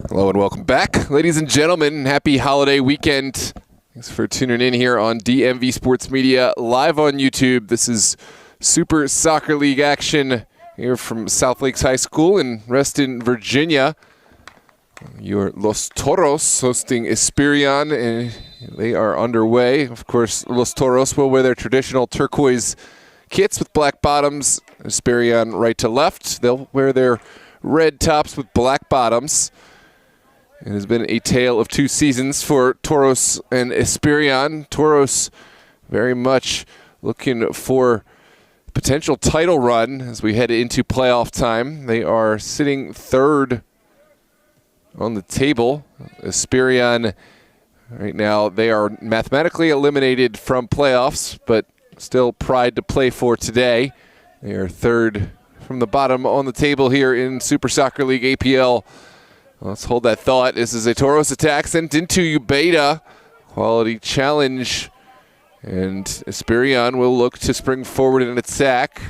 Hello and welcome back, ladies and gentlemen. Happy holiday weekend. Thanks for tuning in here on DMV Sports Media, live on YouTube. This is Super Soccer League action here from South Lakes High School in Reston, Virginia. Your Los Toros hosting Esperion, and they are underway. Of course, Los Toros will wear their traditional turquoise kits with black bottoms. Esperion right to left. They'll wear their red tops with black bottoms. It has been a tale of two seasons for Toros and Esperion. Toros very much looking for potential title run as we head into playoff time. They are sitting third on the table. Esperion, right now, they are mathematically eliminated from playoffs, but still pride to play for today. They are third from the bottom on the table here in Super Soccer League APL. Let's hold that thought. This is a Toros attack sent into Ubeda. Quality challenge. And Esperion will look to spring forward in an attack.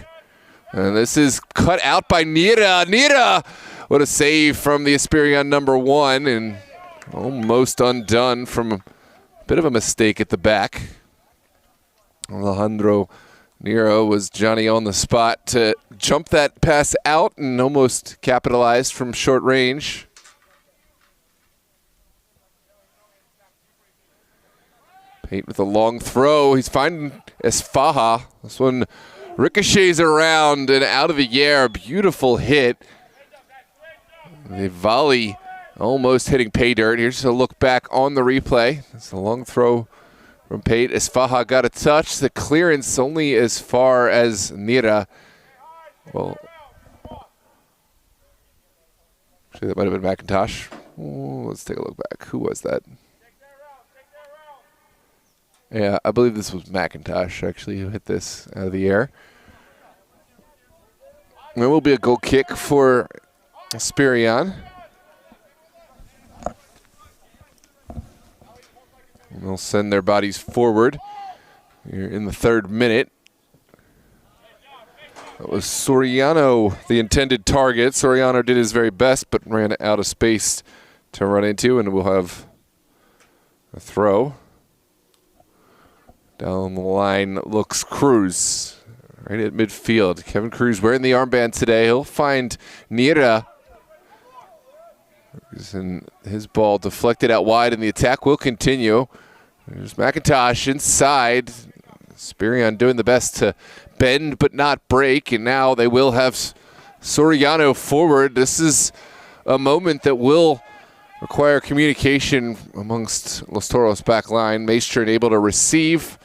And this is cut out by Nira. Nira! What a save from the Esperion number one. And almost undone from a bit of a mistake at the back. Alejandro Nira was Johnny on the spot to jump that pass out and almost capitalized from short range. Pate with a long throw. He's finding Esfaha. This one ricochets around and out of the air. Beautiful hit. The volley almost hitting pay dirt. Here's a look back on the replay. It's a long throw from Pate. Esfaha got a touch. The clearance only as far as Nira. Well, actually, that might have been McIntosh. Oh, let's take a look back. Who was that? Yeah, I believe this was McIntosh, actually, who hit this out of the air. There will be a goal kick for Esperion. And they'll send their bodies forward here in the third minute. That was Soriano, the intended target. Soriano did his very best, but ran out of space to run into, and we'll have a throw. Down the line looks Cruz, right at midfield. Kevin Cruz wearing the armband today. He'll find Nira. And his ball deflected out wide, and the attack will continue. There's McIntosh inside. Esperion doing the best to bend but not break, and now they will have Soriano forward. This is a moment that will require communication amongst Los Toros back line. Maestrin able to receive,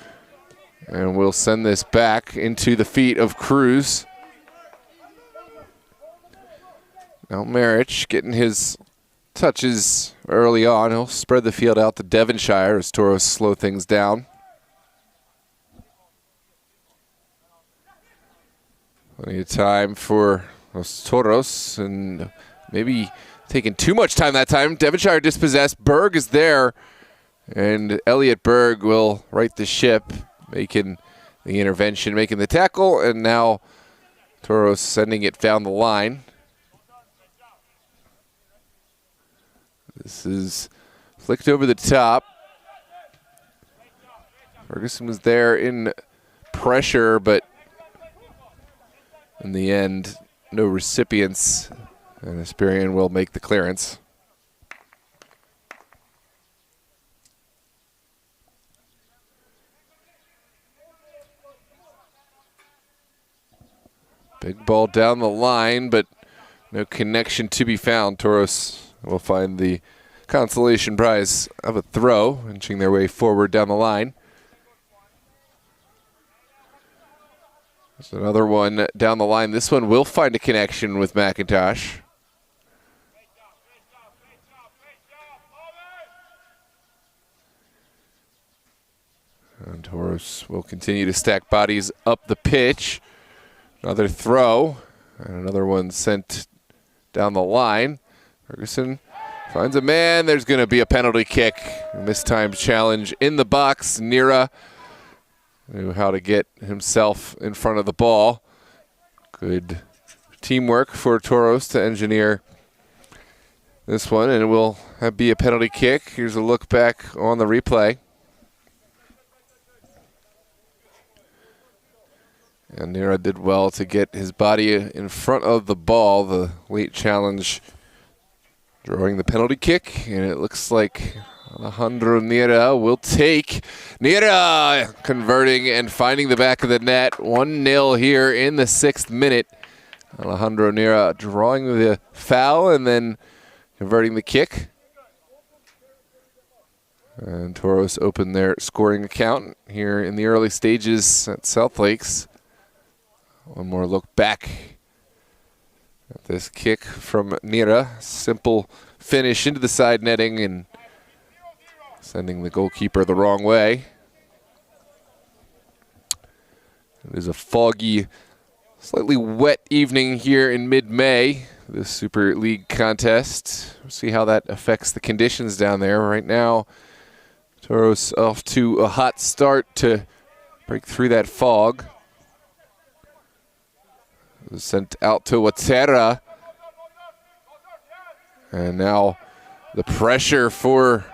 and we'll send this back into the feet of Cruz. Now Marich getting his touches early on. He'll spread the field out to Devonshire as Toros slow things down. Plenty of time for Los Toros, and maybe taking too much time that time. Devonshire dispossessed. Berg is there, and Elliot Berg will right the ship, making the intervention, making the tackle, and now Toros sending it down the line. This is flicked over the top. Ferguson was there in pressure, but in the end, no recipients, and Esperion will make the clearance. Big ball down the line, but no connection to be found. Toros will find the consolation prize of a throw, inching their way forward down the line. There's another one down the line. This one will find a connection with McIntosh. And Toros will continue to stack bodies up the pitch. Another throw, and another one sent down the line. Ferguson finds a man. There's going to be a penalty kick. A mistimed challenge in the box. Nira knew how to get himself in front of the ball. Good teamwork for Toros to engineer this one, and it will be a penalty kick. Here's a look back on the replay. And Nira did well to get his body in front of the ball. The late challenge drawing the penalty kick, and it looks like Alejandro Nira will take. Nira converting and finding the back of the net. 1-0 here in the 6th minute. Alejandro Nira drawing the foul and then converting the kick. And Toros open their scoring account here in the early stages at South Lakes. One more look back at this kick from Nira. Simple finish into the side netting and sending the goalkeeper the wrong way. It is a foggy, slightly wet evening here in mid-May, this Super League contest. We'll see how that affects the conditions down there. Right now, Toros off to a hot start to break through that fog. It was sent out to Watera. And now the pressure for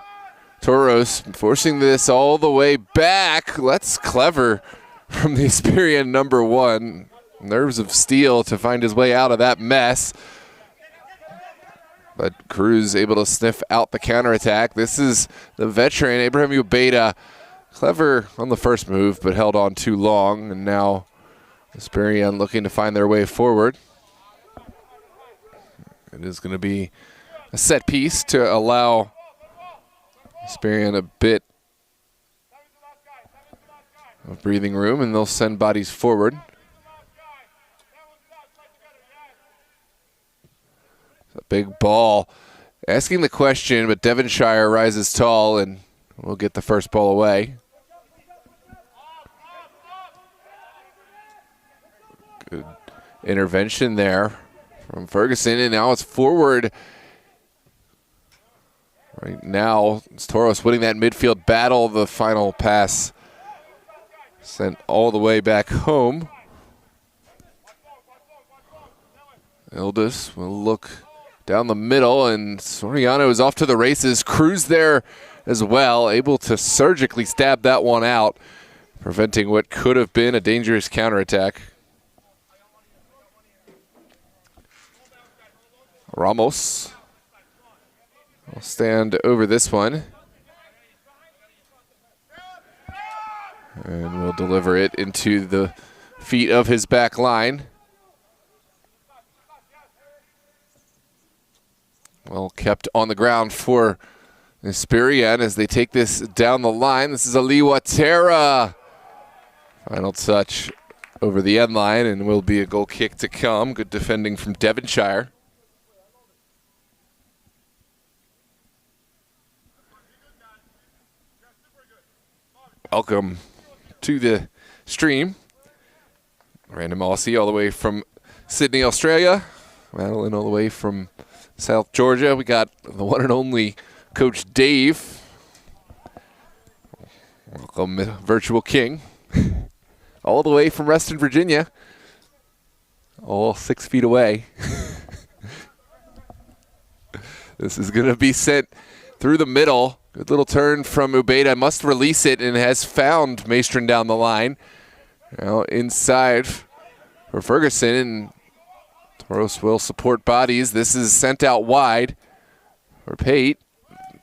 Toros, forcing this all the way back. That's clever from the Esperion number 1. Nerves of steel to find his way out of that mess. But Cruz able to sniff out the counterattack. This is the veteran, Ibrahim Ubeda. Clever on the first move, but held on too long. And now Esperion looking to find their way forward. It is going to be a set piece to allow Esperion a bit of breathing room, and they'll send bodies forward. A big ball. Asking the question, but Devonshire rises tall and will get the first ball away. Good intervention there from Ferguson, and now it's forward. Right now, it's Toros winning that midfield battle. The final pass sent all the way back home. Ildis will look down the middle, and Soriano is off to the races. Cruz there as well, able to surgically stab that one out, preventing what could have been a dangerous counterattack. Ramos will stand over this one. And will deliver it into the feet of his back line. Well kept on the ground for Esperion as they take this down the line. This is Ali Watera. Final touch over the end line, and will be a goal kick to come. Good defending from Devonshire. Welcome to the stream. Random Aussie all the way from Sydney, Australia. Madeline all the way from South Georgia. We got the one and only Coach Dave. Welcome, Virtual King. All the way from Reston, Virginia. All 6 feet away. This is going to be sent through the middle. Good little turn from Ubeda. Must release it, and has found Maestrin down the line. Now inside for Ferguson, and Toros will support bodies. This is sent out wide for Pate.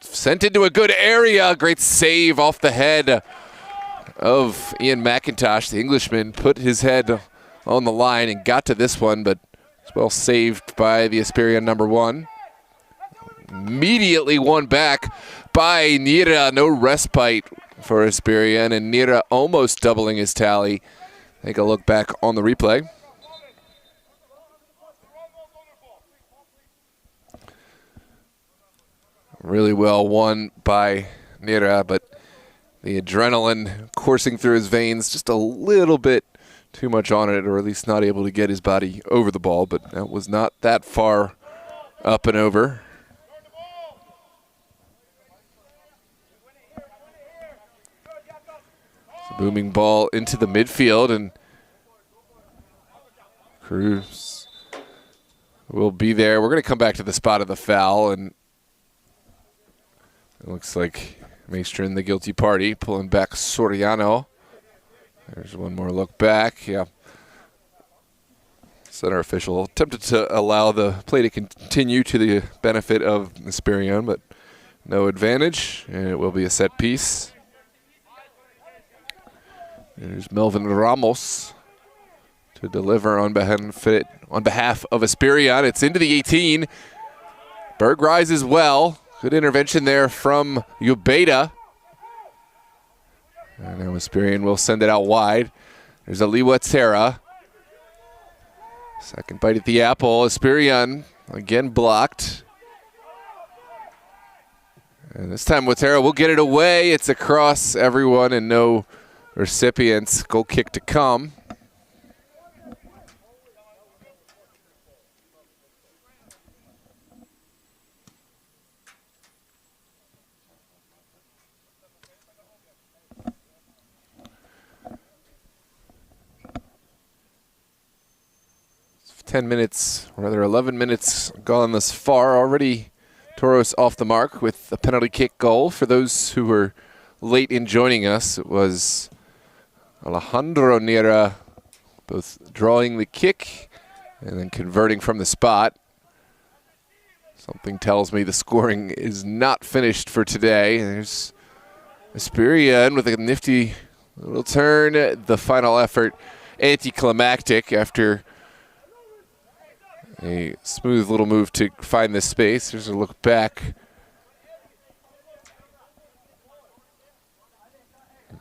Sent into a good area. Great save off the head of Ian McIntosh. The Englishman put his head on the line and got to this one, but it's well saved by the Esperion number 1. Immediately won back by Nira. No respite for Esperion, and Nira almost doubling his tally. Take a look back on the replay. Really well won by Nira, but the adrenaline coursing through his veins, just a little bit too much on it, or at least not able to get his body over the ball, but that was not that far up and over. Booming ball into the midfield, and Cruz will be there. We're going to come back to the spot of the foul, and it looks like Maestrin, the guilty party, pulling back Soriano. There's one more look back. Yeah. Center official attempted to allow the play to continue to the benefit of Esperion, but no advantage, and it will be a set piece. There's Melvin Ramos to deliver on behalf of Esperion. It's into the 18. Berg rises well. Good intervention there from Ubeda. And now Esperion will send it out wide. There's Ali Watera. Second bite at the apple. Esperion again blocked. And this time Watera will get it away. It's across everyone and no recipients. Goal kick to come. It's 10 minutes, or rather 11 minutes gone thus far. Already Toros off the mark with a penalty kick goal. For those who were late in joining us, it was Alejandro Nira both drawing the kick and then converting from the spot. Something tells me the scoring is not finished for today. There's Esperion with a nifty little turn. The final effort anticlimactic after a smooth little move to find this space. There's a look back.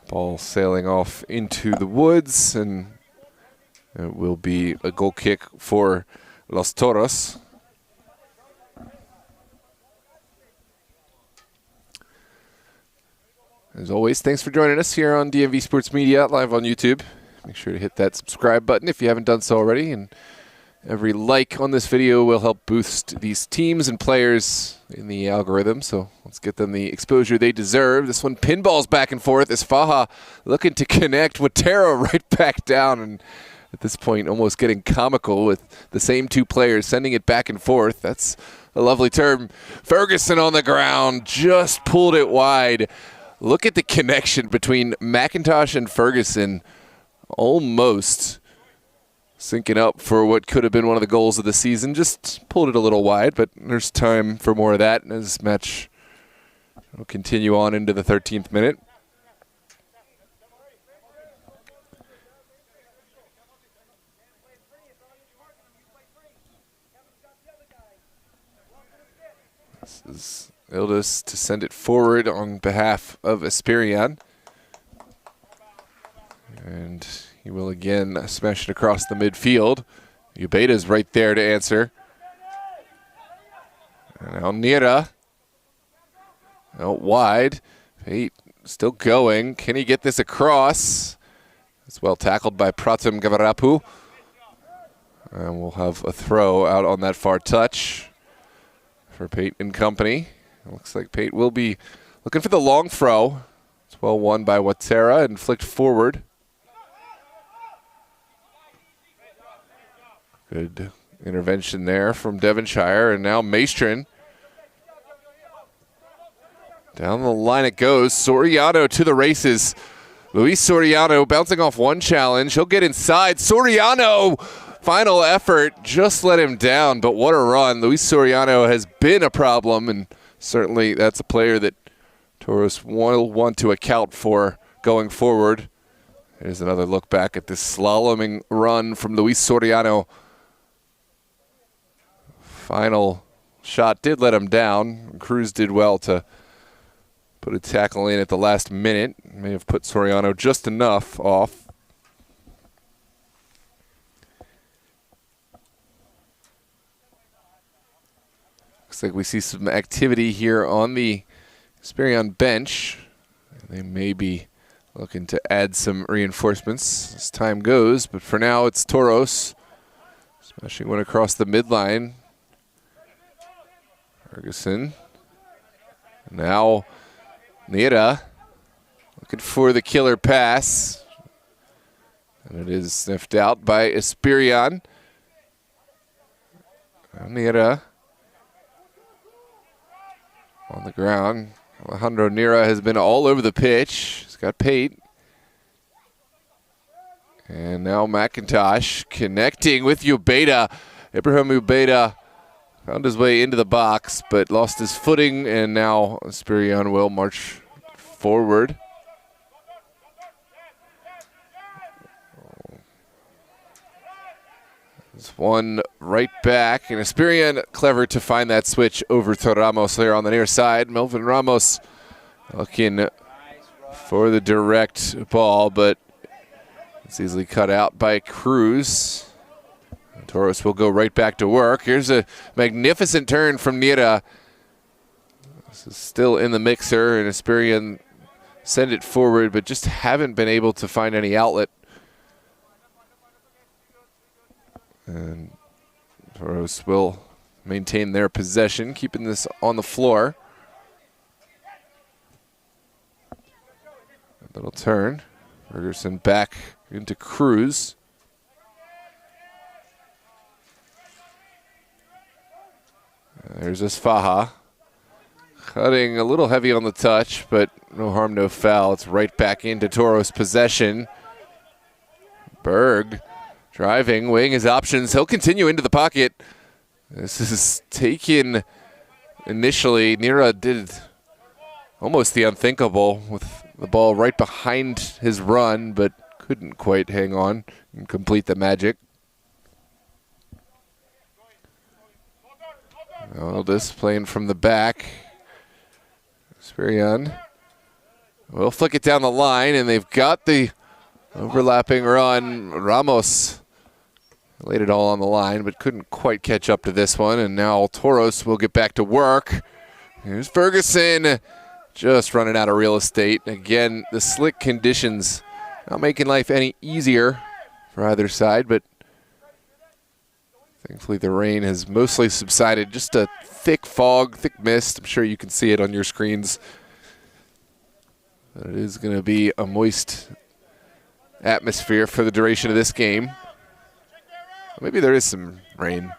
Ball sailing off into the woods, and it will be a goal kick for Los Toros. As always, thanks for joining us here on DMV Sports Media, live on YouTube. Make sure to hit that subscribe button if you haven't done so already, and every like on this video will help boost these teams and players in the algorithm, so let's get them the exposure they deserve. This one pinballs back and forth as Faja looking to connect Watera right back down, and at this point almost getting comical with the same two players sending it back and forth. That's a lovely turn. Ferguson on the ground, just pulled it wide. Look at the connection between McIntosh and Ferguson, almost syncing up for what could have been one of the goals of the season. Just pulled it a little wide, but there's time for more of that as match will continue on into the 13th minute. This is Ildes to send it forward on behalf of Esperion. And he will again smash it across the midfield. Ubeda's right there to answer. And now Nira out wide. Pate still going. Can he get this across? It's well tackled by Pratim Gavarapu. And we'll have a throw out on that far touch for Pate and company. It looks like Pate will be looking for the long throw. It's well won by Watera and flicked forward. Good intervention there from Devonshire, and now Maestrin. Down the line it goes. Soriano to the races. Luis Soriano bouncing off one challenge. He'll get inside. Soriano, final effort, just let him down, but what a run. Luis Soriano has been a problem, and certainly that's a player that Toros will want to account for going forward. Here's another look back at this slaloming run from Luis Soriano. Final shot did let him down. Cruz did well to put a tackle in at the last minute. May have put Soriano just enough off. Looks like we see some activity here on the Esperion bench. They may be looking to add some reinforcements as time goes, but for now it's Toros smashing one across the midline. Ferguson. Now Nira looking for the killer pass. And it is sniffed out by Esperion. Nira on the ground. Alejandro Nira has been all over the pitch. He's got Pate. And now McIntosh connecting with Ubeda. Ibrahim Ubeda found his way into the box, but lost his footing, and now Esperion will march forward. There's one right back, and Esperion clever to find that switch over to Ramos there on the near side. Melvin Ramos looking for the direct ball, but it's easily cut out by Cruz. Toros will go right back to work. Here's a magnificent turn from Nira. This is still in the mixer, and Esperion send it forward, but just haven't been able to find any outlet. And Toros will maintain their possession, keeping this on the floor. A little turn. Ferguson back into Cruz. There's Esfaha. Cutting a little heavy on the touch, but no harm, no foul. It's right back into Toros' possession. Berg driving, weighing his options. He'll continue into the pocket. This is taken initially. Nira did almost the unthinkable with the ball right behind his run, but couldn't quite hang on and complete the magic. Aldis playing from the back. Esperion will flick it down the line, and they've got the overlapping run. Ramos laid it all on the line, but couldn't quite catch up to this one, and now Toros will get back to work. Here's Ferguson, just running out of real estate. Again, the slick conditions not making life any easier for either side, but thankfully the rain has mostly subsided. Just a thick fog, thick mist. I'm sure you can see it on your screens. But it is going to be a moist atmosphere for the duration of this game. Maybe there is some rain.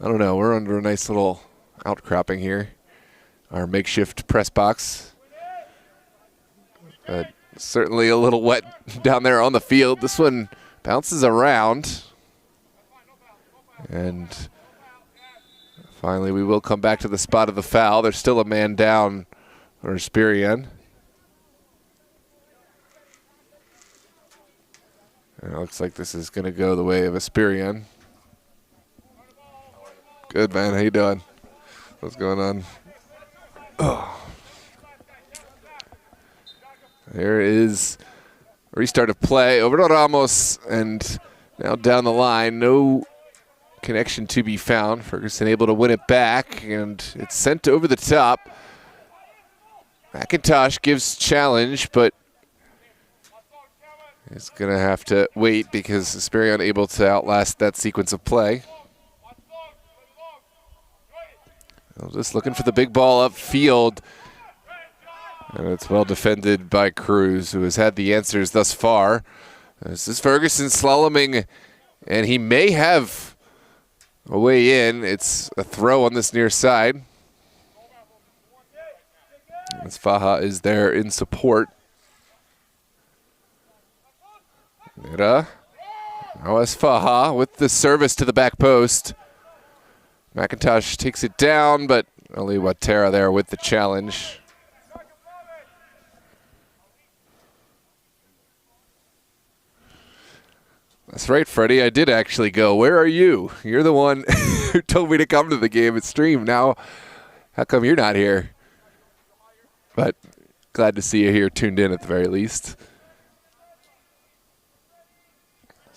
I don't know. We're under a nice little outcropping here. Our makeshift press box. But certainly a little wet down there on the field. This one bounces around. And finally we will come back to the spot of the foul. There's still a man down for Esperion. And it looks like this is going to go the way of Esperion. Good, man. How you doing? What's going on? Oh. There is a restart of play over to Ramos, and now down the line, no connection to be found. Ferguson able to win it back, and it's sent over the top. McIntosh gives challenge, but he's going to have to wait because Esperion able to outlast that sequence of play. Just looking for the big ball upfield. And it's well defended by Cruz, who has had the answers thus far. This is Ferguson slaloming, and he may have a way in. It's a throw on this near side. As Faha is there in support. Nira. Now Esfaha with the service to the back post. McIntosh takes it down, but only Watera there with the challenge. That's right, Freddie. I did actually go. Where are you? You're the one who told me to come to the game at Stream. Now, how come you're not here? But glad to see you here, tuned in at the very least.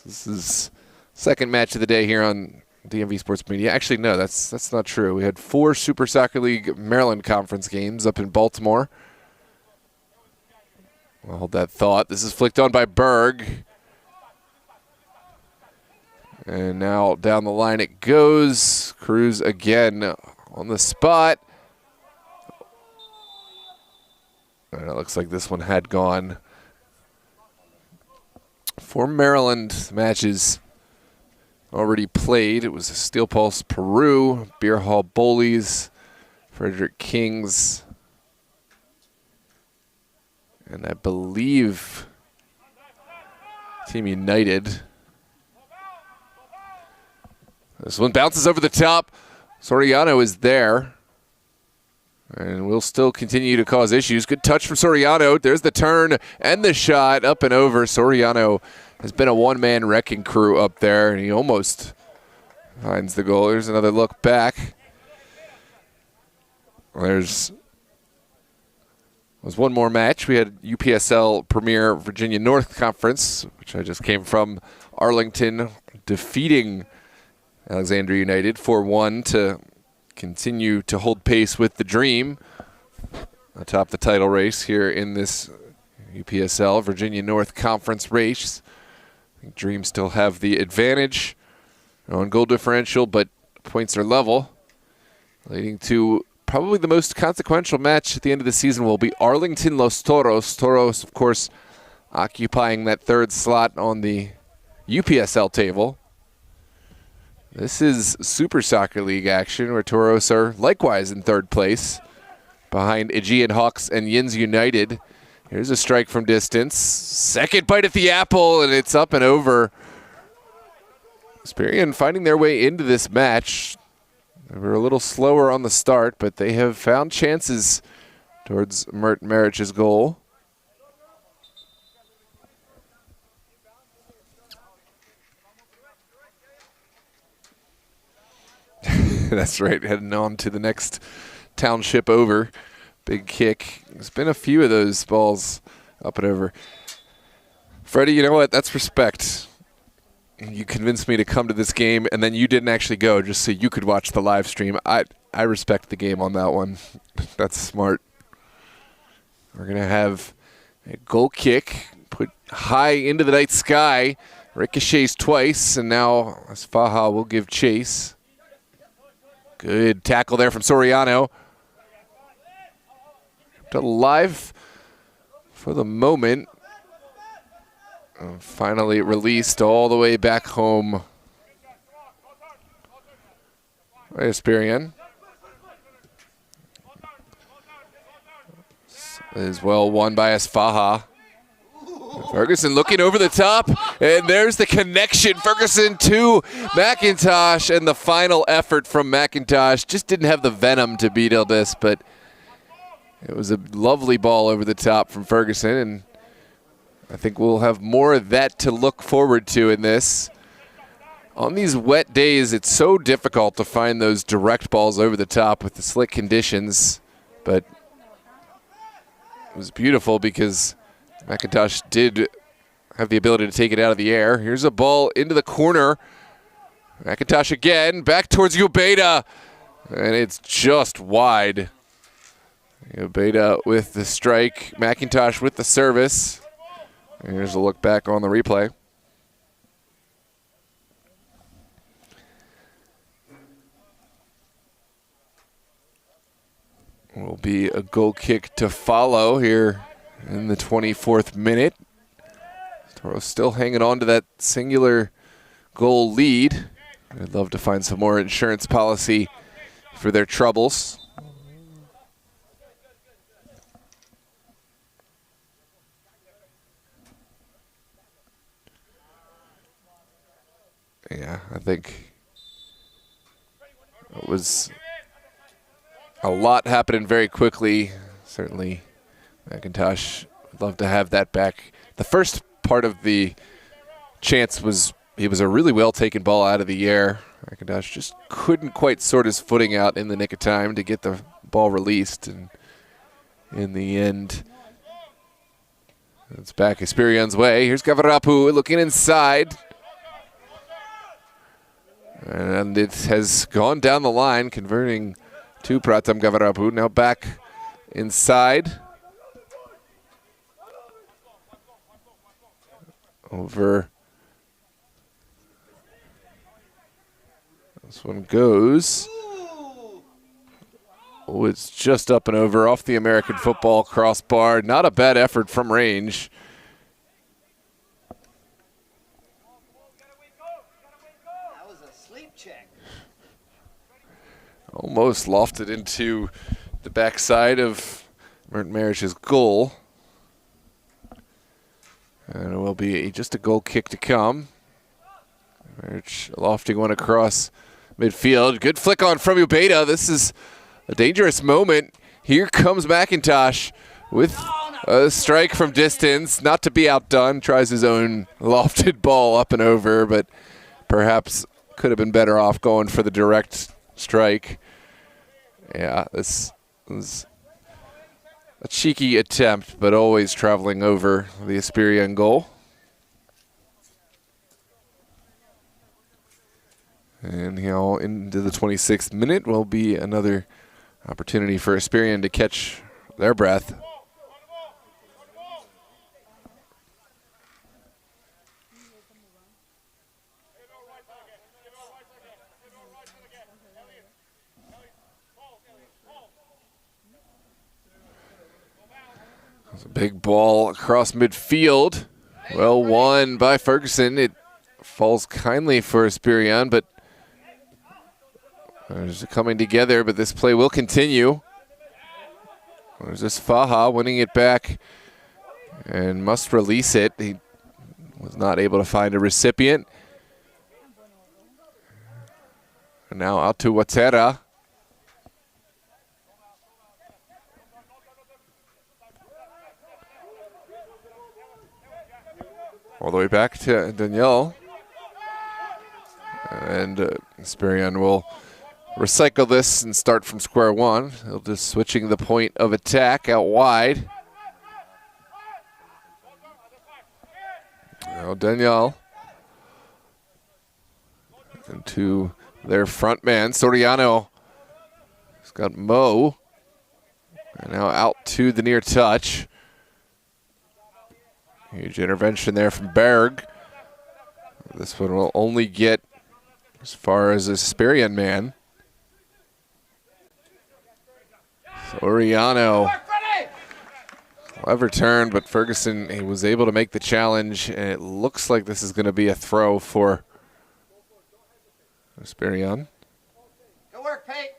This is second match of the day here on DMV Sports Media. Actually, no, that's not true. We had 4 Super Soccer League Maryland Conference games up in Baltimore. I'll hold that thought. This is flicked on by Berg. And now down the line it goes. Cruz again on the spot. And it looks like this one had gone. For Maryland matches, already played. It was Steel Pulse Peru, Beer Hall Bullies, Frederick Kings, and I believe Team United. This one bounces over the top. Soriano is there. And will still continue to cause issues. Good touch from Soriano. There's the turn and the shot up and over. Soriano has been a one-man wrecking crew up there, and he almost finds the goal. There's another look back. Was one more match. We had UPSL Premier Virginia North Conference, which I just came from. Arlington defeating Alexandria United 4-1 to continue to hold pace with the Dream atop the title race here in this UPSL Virginia North Conference race. I think Dream still have the advantage on goal differential, but points are level, leading to probably the most consequential match at the end of the season will be Arlington Los Toros. Toros, of course, occupying that third slot on the UPSL table. This is Super Soccer League action where Toros are likewise in third place behind Aegean Hawks and Yins United. Here's a strike from distance. Second bite at the apple, and it's up and over. Esperion finding their way into this match. They were a little slower on the start, but they have found chances towards Mert Marich's goal. That's right, heading on to the next township over. Big kick. There's been a few of those balls up and over. Freddie, you know what? That's respect. You convinced me to come to this game, and then you didn't actually go just so you could watch the live stream. I respect the game on that one. That's smart. We're going to have a goal kick put high into the night sky. Ricochets twice, and now Asfaha will give chase. Good tackle there from Soriano. Kept it alive for the moment. Finally released all the way back home. Esperion. Is well won by Asfaha. Ferguson looking over the top, and there's the connection. Ferguson to McIntosh, and the final effort from McIntosh. Just didn't have the venom to beat this, but it was a lovely ball over the top from Ferguson, and I think we'll have more of that to look forward to in this. On these wet days, it's so difficult to find those direct balls over the top with the slick conditions, but it was beautiful because McIntosh did have the ability to take it out of the air. Here's a ball into the corner. McIntosh again, back towards Ubeda, and it's just wide. Ubeda with the strike, McIntosh with the service. And here's a look back on the replay. Will be a goal kick to follow here in the 24th minute. Toros still hanging on to that singular goal lead. I'd love to find some more insurance policy for their troubles. Yeah, I think it was a lot happening very quickly. Certainly McIntosh would love to have that back. The first part of the chance was, it was a really well taken ball out of the air. McIntosh just couldn't quite sort his footing out in the nick of time to get the ball released. And in the end, it's back Esperion's way. Here's Gavarapu looking inside. And it has gone down the line, converting to Pratam Gavarapu. Now back inside. Over. This one goes. Oh, it's just up and over off the American football crossbar. Not a bad effort from range. Almost lofted into the backside of Mert Marich's goal. And it will be just a goal kick to come. Marich lofting one across midfield. Good flick on from Ubeda. This is a dangerous moment. Here comes McIntosh with a strike from distance. Not to be outdone. Tries his own lofted ball up and over, but perhaps could have been better off going for the direct strike. Yeah, this was a cheeky attempt, but always traveling over the Esperion goal. And now into the 26th minute will be another opportunity for Esperion to catch their breath. It's a big ball across midfield. Well won by Ferguson. It falls kindly for Esperion, but there's a coming together, but this play will continue. There's this Faha winning it back and must release it. He was not able to find a recipient. And now out to Watera. All the way back to Daniel. And Esperion will recycle this and start from square one. He'll just switching the point of attack out wide. Now Daniel. Into their front man, Soriano. He's got Mo. And now out to the near touch. Huge intervention there from Berg. This one will only get as far as a Esperion man. Soriano. Clever turn, but Ferguson, he was able to make the challenge, and it looks like this is going to be a throw for Esperion. Good work, Pate.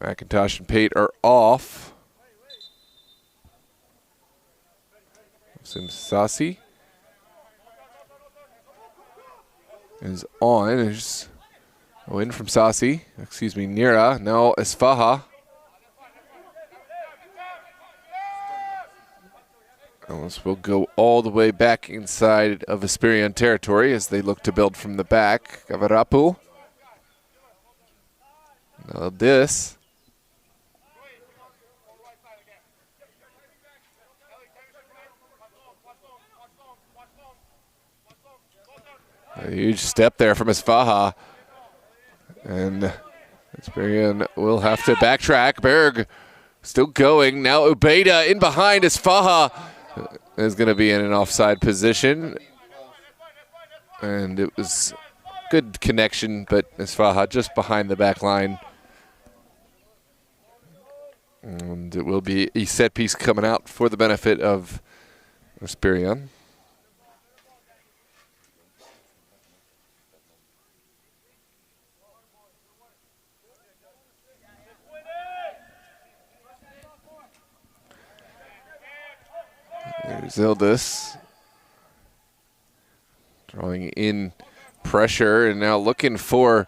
McIntosh and Pate are off. Simsasi is on. There's a win from Sasi. Excuse me, Nira. Now Esfaha. And this will go all the way back inside of Esperion territory as they look to build from the back. Gavarapu. Now this. A huge step there from Esfaha. And Esperion will have to backtrack. Berg still going. Now Ubeda in behind. Esfaha is going to be in an offside position. And it was good connection, but Esfaha just behind the back line. And it will be a set piece coming out for the benefit of Esperion. There's Ildis drawing in pressure and now looking for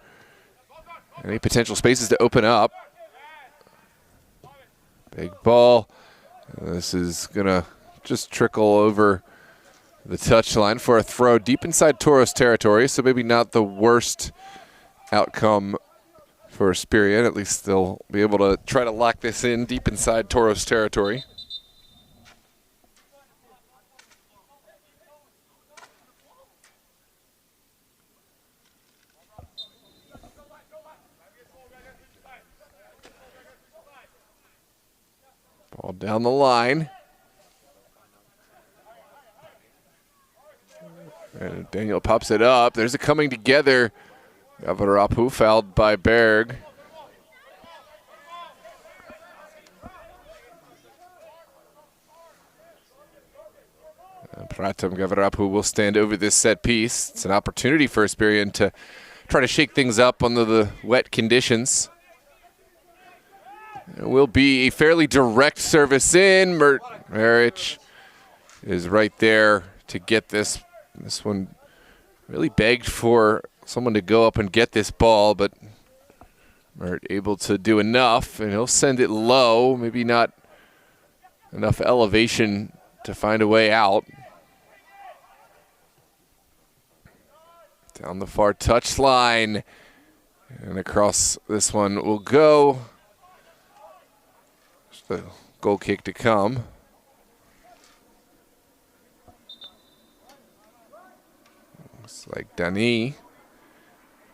any potential spaces to open up. Big ball. This is going to just trickle over the touchline for a throw deep inside Toros territory, so maybe not the worst outcome for Esperion. At least they'll be able to try to lock this in deep inside Toros territory. Ball down the line. And Daniel pops it up. There's a coming together. Gavarapu fouled by Berg. Pratam Gavarapu will stand over this set piece. It's an opportunity for Esperion to try to shake things up under the wet conditions. It will be a fairly direct service in. Maric is right there to get this. This one really begged for someone to go up and get this ball, but Mert able to do enough, and he'll send it low. Maybe not enough elevation to find a way out. Down the far touchline, and across this one will go. Just the goal kick to come. Looks like Dani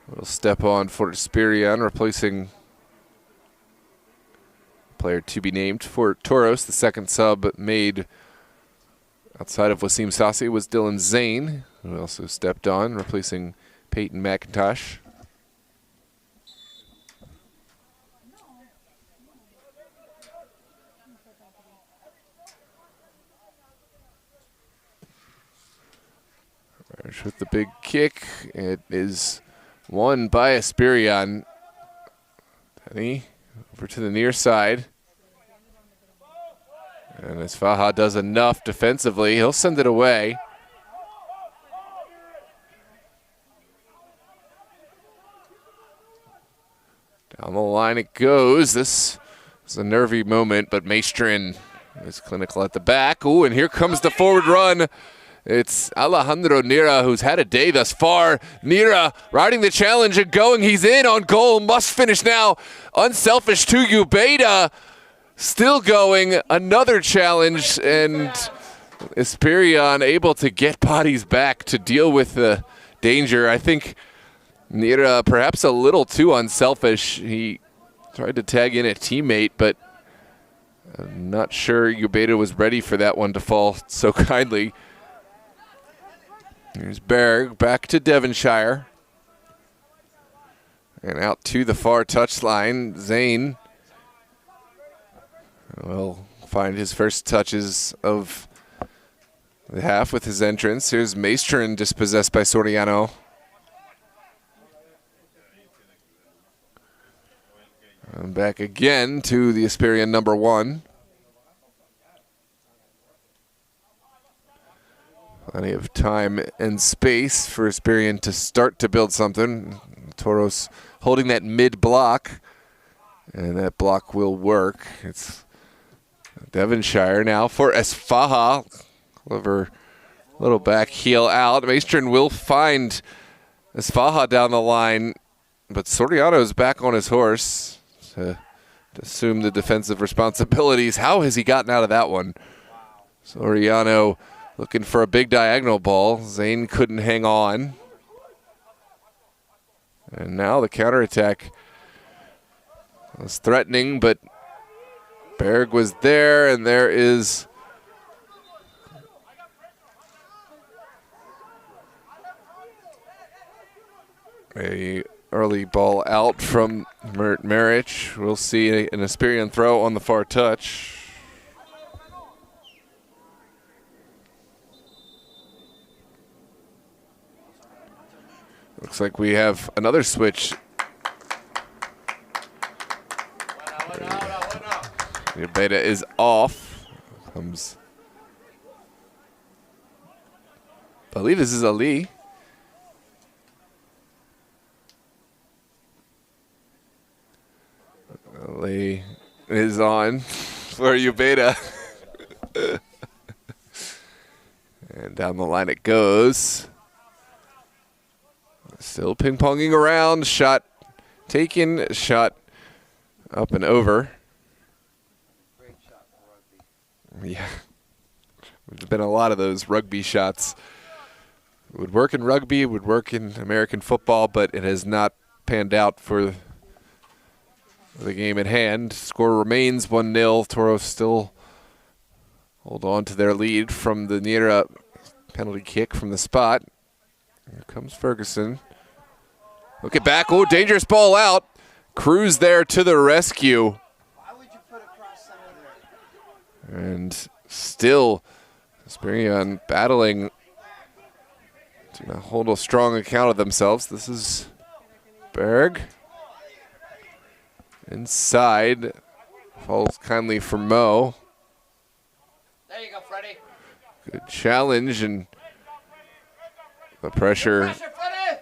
will step on for Esperion, replacing player to be named for Toros. The second sub made outside of Wasim Sassi was Dylan Zane, who also stepped on, replacing Peyton McIntosh. With the big kick, it is won by Esperion. Dani over to the near side. And as Faha does enough defensively, he'll send it away. Down the line it goes. This is a nervy moment, but Maestrin is clinical at the back. Ooh, and here comes the forward run. It's Alejandro Nira, who's had a day thus far. Nira riding the challenge and going. He's in on goal. Must finish now. Unselfish to Ubeda. Still going. Another challenge. And Esperion able to get bodies back to deal with the danger. I think Nira perhaps a little too unselfish. He tried to tag in a teammate, but I'm not sure Ubeda was ready for that one to fall so kindly. Here's Berg back to Devonshire. And out to the far touchline. Zane will find his first touches of the half with his entrance. Here's Maestrin dispossessed by Soriano. And back again to the Esperion number 1. Plenty of time and space for Esperion to start to build something. Toros holding that mid block, and that block will work. It's Devonshire now for Esfaha. Clever little back heel out. Maestrin will find Esfaha down the line, but Soriano's back on his horse to assume the defensive responsibilities. How has he gotten out of that one? Soriano looking for a big diagonal ball. Zane couldn't hang on. And now the counterattack was threatening, but Berg was there, and there is a early ball out from Maric. We'll see an Esperion throw on the far touch. Looks like we have another switch. Your beta is off. Comes. I believe this is Ali. Ali is on for Ubeda. And down the line it goes. Still ping-ponging around. Shot taken. Shot up and over. Great shot for rugby. Yeah. There's been a lot of those rugby shots. It would work in rugby, it would work in American football, but it has not panned out for the game at hand. Score remains 1-0. Toros still hold on to their lead from the Nira penalty kick from the spot. Here comes Ferguson. Look it back. Oh, dangerous ball out. Cruz there to the rescue. Why would you put it across center there? And still, Esperion battling to hold a strong account of themselves. This is Berg. Inside. Falls kindly for Mo. There you go, Freddie. Good challenge, and the pressure Freddie!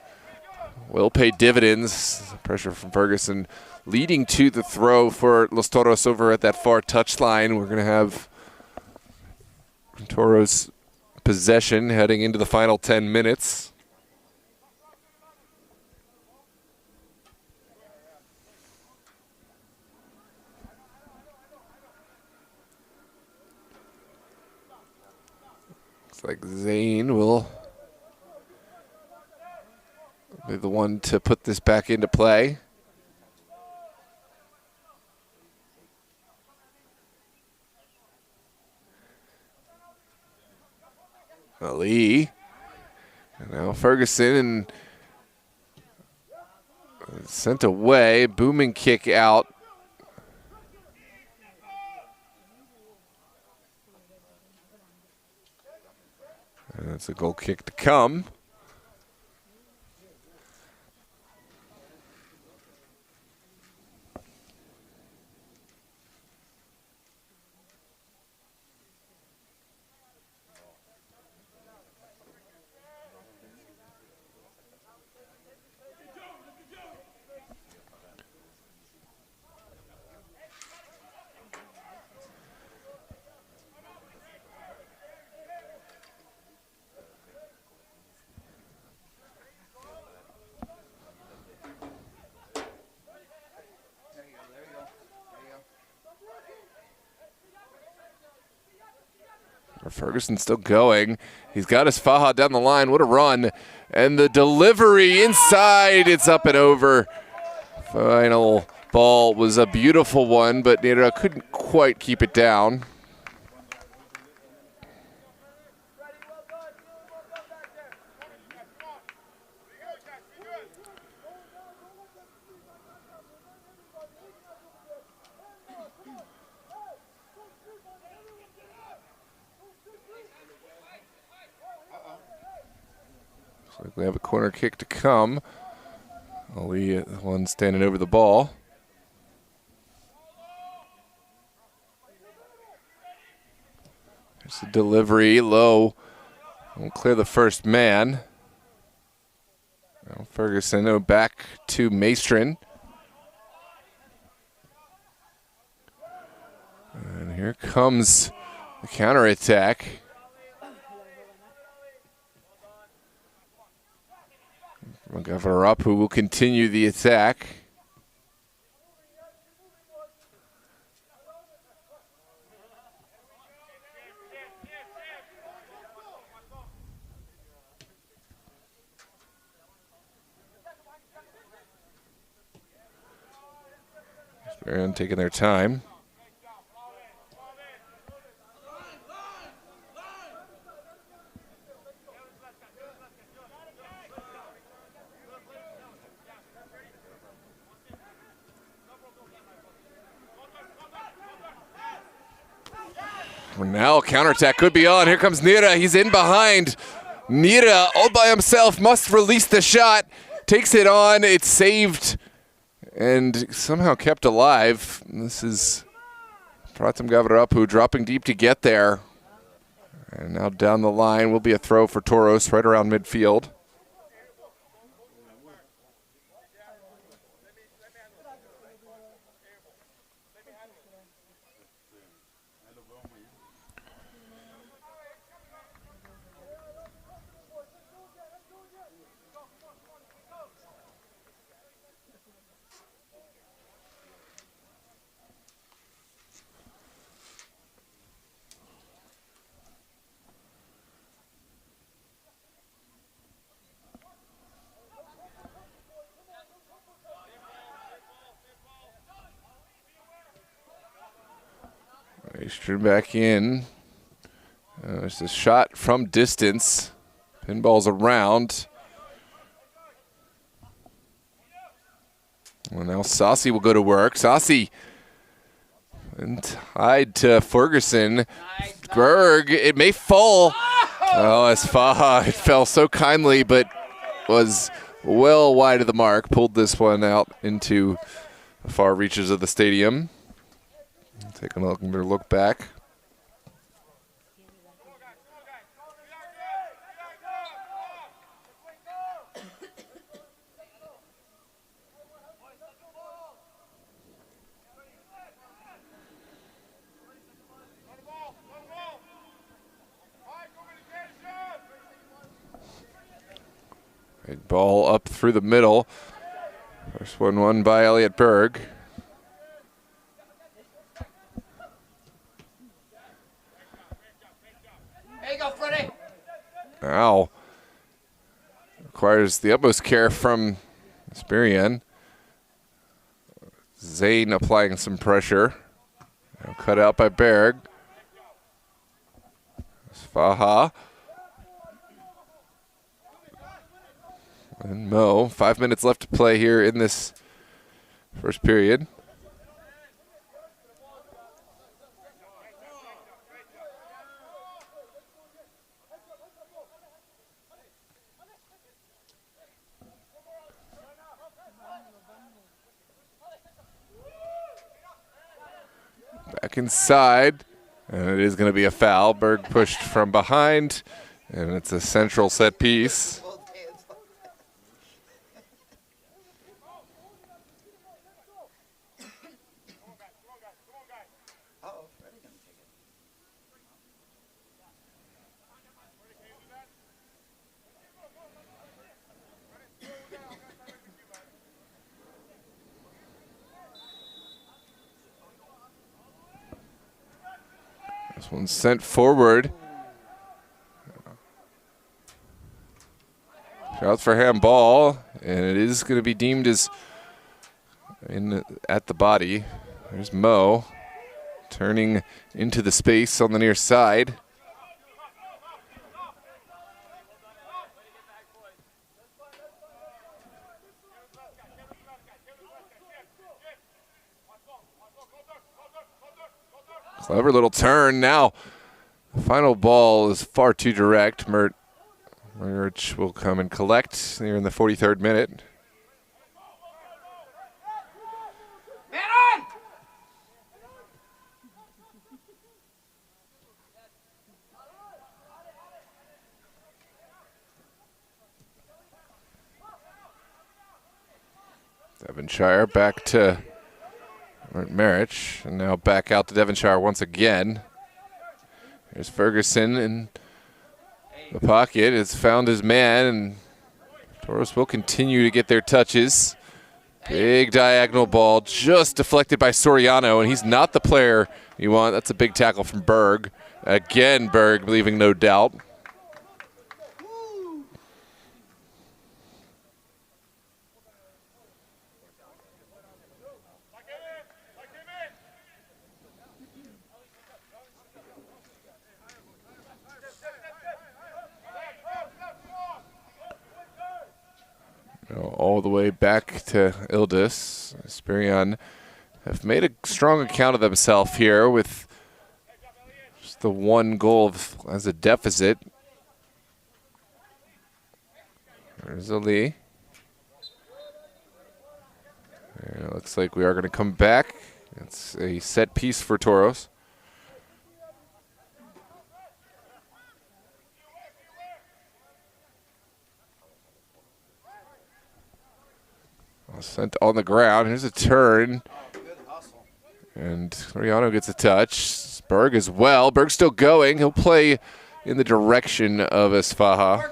will pay dividends. Pressure from Ferguson leading to the throw for Los Toros over at that far touchline. We're going to have Toros possession heading into the final 10 minutes. Looks like Zane will be the one to put this back into play. Ali. And now Ferguson, and sent away. Booming kick out. And that's a goal kick to come. Ferguson still going. He's got his Faja down the line. What a run. And the delivery inside. It's up and over. Final ball was a beautiful one, but Nera couldn't quite keep it down. Looks like we have a corner kick to come. Ali, the one standing over the ball. There's the delivery, low. Won't clear the first man. Now Ferguson back to Maestrin. And here comes the counterattack. Gavarapu will continue the attack. Esperion taking their time. Now counterattack could be on. Here comes Nira. He's in behind. Nira all by himself must release the shot. Takes it on. It's saved and somehow kept alive. This is Pratam Gavarapu dropping deep to get there. And now down the line will be a throw for Toros right around midfield. Maestrin back in. There's a shot from distance. Pinball's around. Well, now Sassi will go to work. Sassi and tied to Ferguson. Berg, it may fall. Oh, as Faja, it fell so kindly, but was well wide of the mark. Pulled this one out into the far reaches of the stadium. Taking another look back. Big ball up through the middle. First one won by Elliot Berg. There you go, Freddie. Now requires the utmost care from Esperion. Zane applying some pressure. Now cut out by Berg. Faha. And Mo. 5 minutes left to play here in this first period. Back inside, and it is going to be a foul. Berg pushed from behind, and it's a central set piece. This one's sent forward. Shouts for handball, and it is going to be deemed as at the body. There's Mo turning into the space on the near side. Clever little turn. Now, the final ball is far too direct. Merch will come and collect here in the 43rd minute. Man on! Devonshire back to Marich, and now back out to Devonshire once again. Here's Ferguson in the pocket, has found his man, and Toros will continue to get their touches. Big diagonal ball, just deflected by Soriano, and he's not the player you want. That's a big tackle from Berg. Again, Berg leaving no doubt. All the way back to Ildis. Esperion have made a strong account of themselves here with just the one goal as a deficit. There's Ali. And it looks like we are going to come back. It's a set piece for Toros. Sent on the ground. Here's a turn. And Soriano gets a touch. Berg as well. Berg's still going. He'll play in the direction of Esfaha.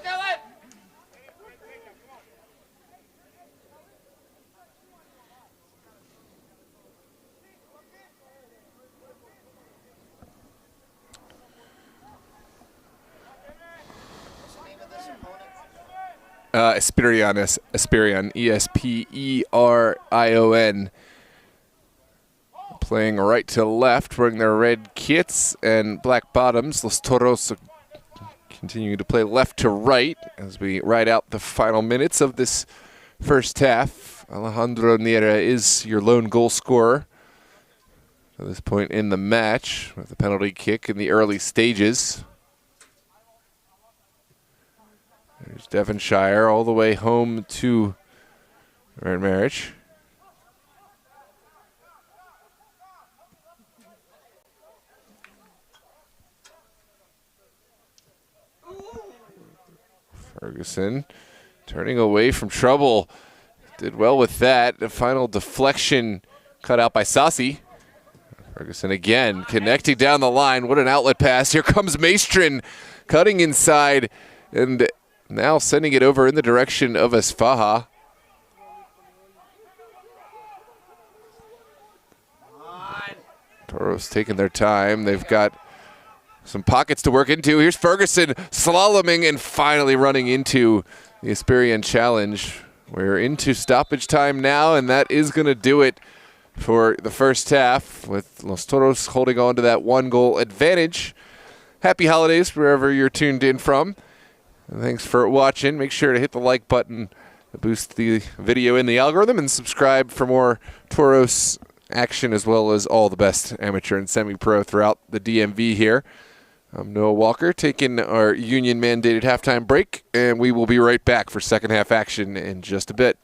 Esperion, Esperion. Playing right to left, wearing their red kits and black bottoms. Los Toros continuing to play left to right as we ride out the final minutes of this first half. Alejandro Niera is your lone goal scorer at this point in the match with a penalty kick in the early stages. There's Devonshire all the way home to Red Marriage. Ferguson turning away from trouble. Did well with that. The final deflection cut out by Sassi. Ferguson again connecting down the line. What an outlet pass. Here comes Maestrin cutting inside and now sending it over in the direction of Esfaha. Toros taking their time. They've got some pockets to work into. Here's Ferguson slaloming and finally running into the Esperion challenge. We're into stoppage time now, and that is going to do it for the first half, with Los Toros holding on to that 1-goal advantage. Happy holidays wherever you're tuned in from. And thanks for watching. Make sure to hit the like button to boost the video in the algorithm, and subscribe for more Toros action as well as all the best amateur and semi-pro throughout the DMV here. I'm Noah Walker taking our union-mandated halftime break, and we will be right back for second half action in just a bit.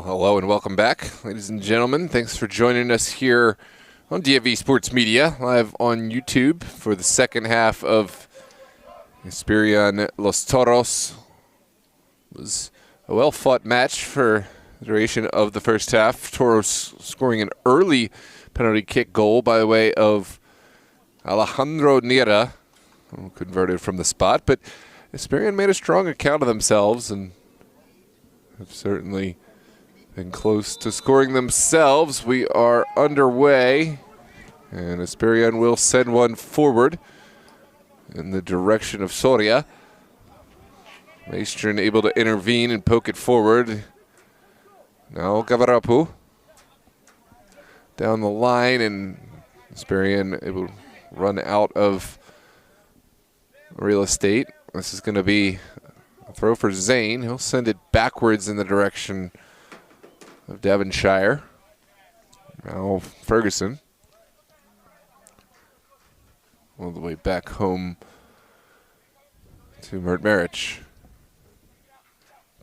Well, hello and welcome back, ladies and gentlemen. Thanks for joining us here on DMV Sports Media, live on YouTube for the second half of Esperion Los Toros. It was a well-fought match for the duration of the first half. Toros scoring an early penalty kick goal by the way of Alejandro Nira, who converted from the spot. But Esperion made a strong account of themselves and have certainly been close to scoring themselves. We are underway, and Esperion will send one forward in the direction of Soria. Maestrin able to intervene and poke it forward. Now Gavarapu down the line, and Esperion able to run out of real estate. This is going to be a throw for Zane. He'll send it backwards in the direction of Devonshire. Now Ferguson. All the way back home to Mert Maric.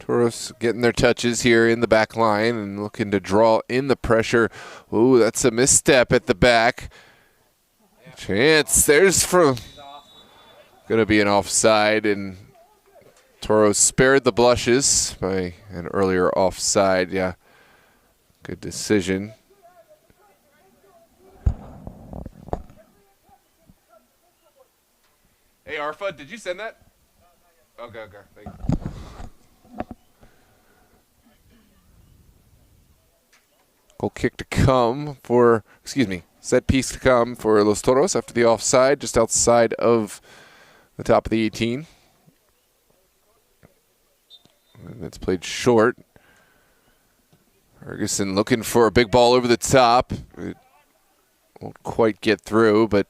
Toros getting their touches here in the back line and looking to draw in the pressure. Ooh, that's a misstep at the back. Chance, there's from going to be an offside, and Toros spared the blushes by an earlier offside. Yeah, good decision. Hey, Arfa, did you send that? Okay, thank you. Goal kick to come for, set piece to come for Los Toros after the offside, just outside of the top of the 18. And it's played short. Ferguson looking for a big ball over the top. It won't quite get through, but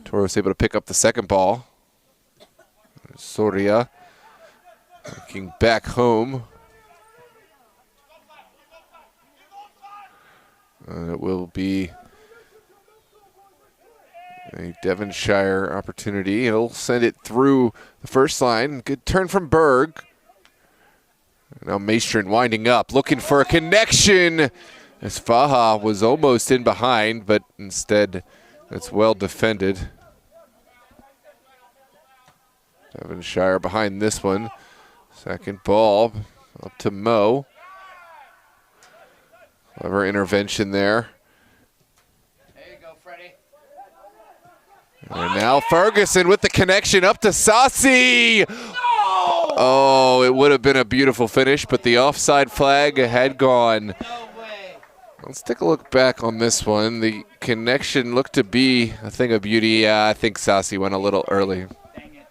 Toros able to pick up the second ball. Soria looking back home. And it will be a Devonshire opportunity. He'll send it through the first line. Good turn from Berg. Now Maestrin winding up, looking for a connection. As Faha was almost in behind, but instead it's well defended. Devonshire behind this one. Second ball up to Mo. Clever intervention there. There you go, Freddie. And now Ferguson with the connection up to Sassi. Oh, it would have been a beautiful finish, but the offside flag had gone. No way. Let's take a look back on this one. The connection looked to be a thing of beauty. Yeah, I think Sassi went a little early. Dang it.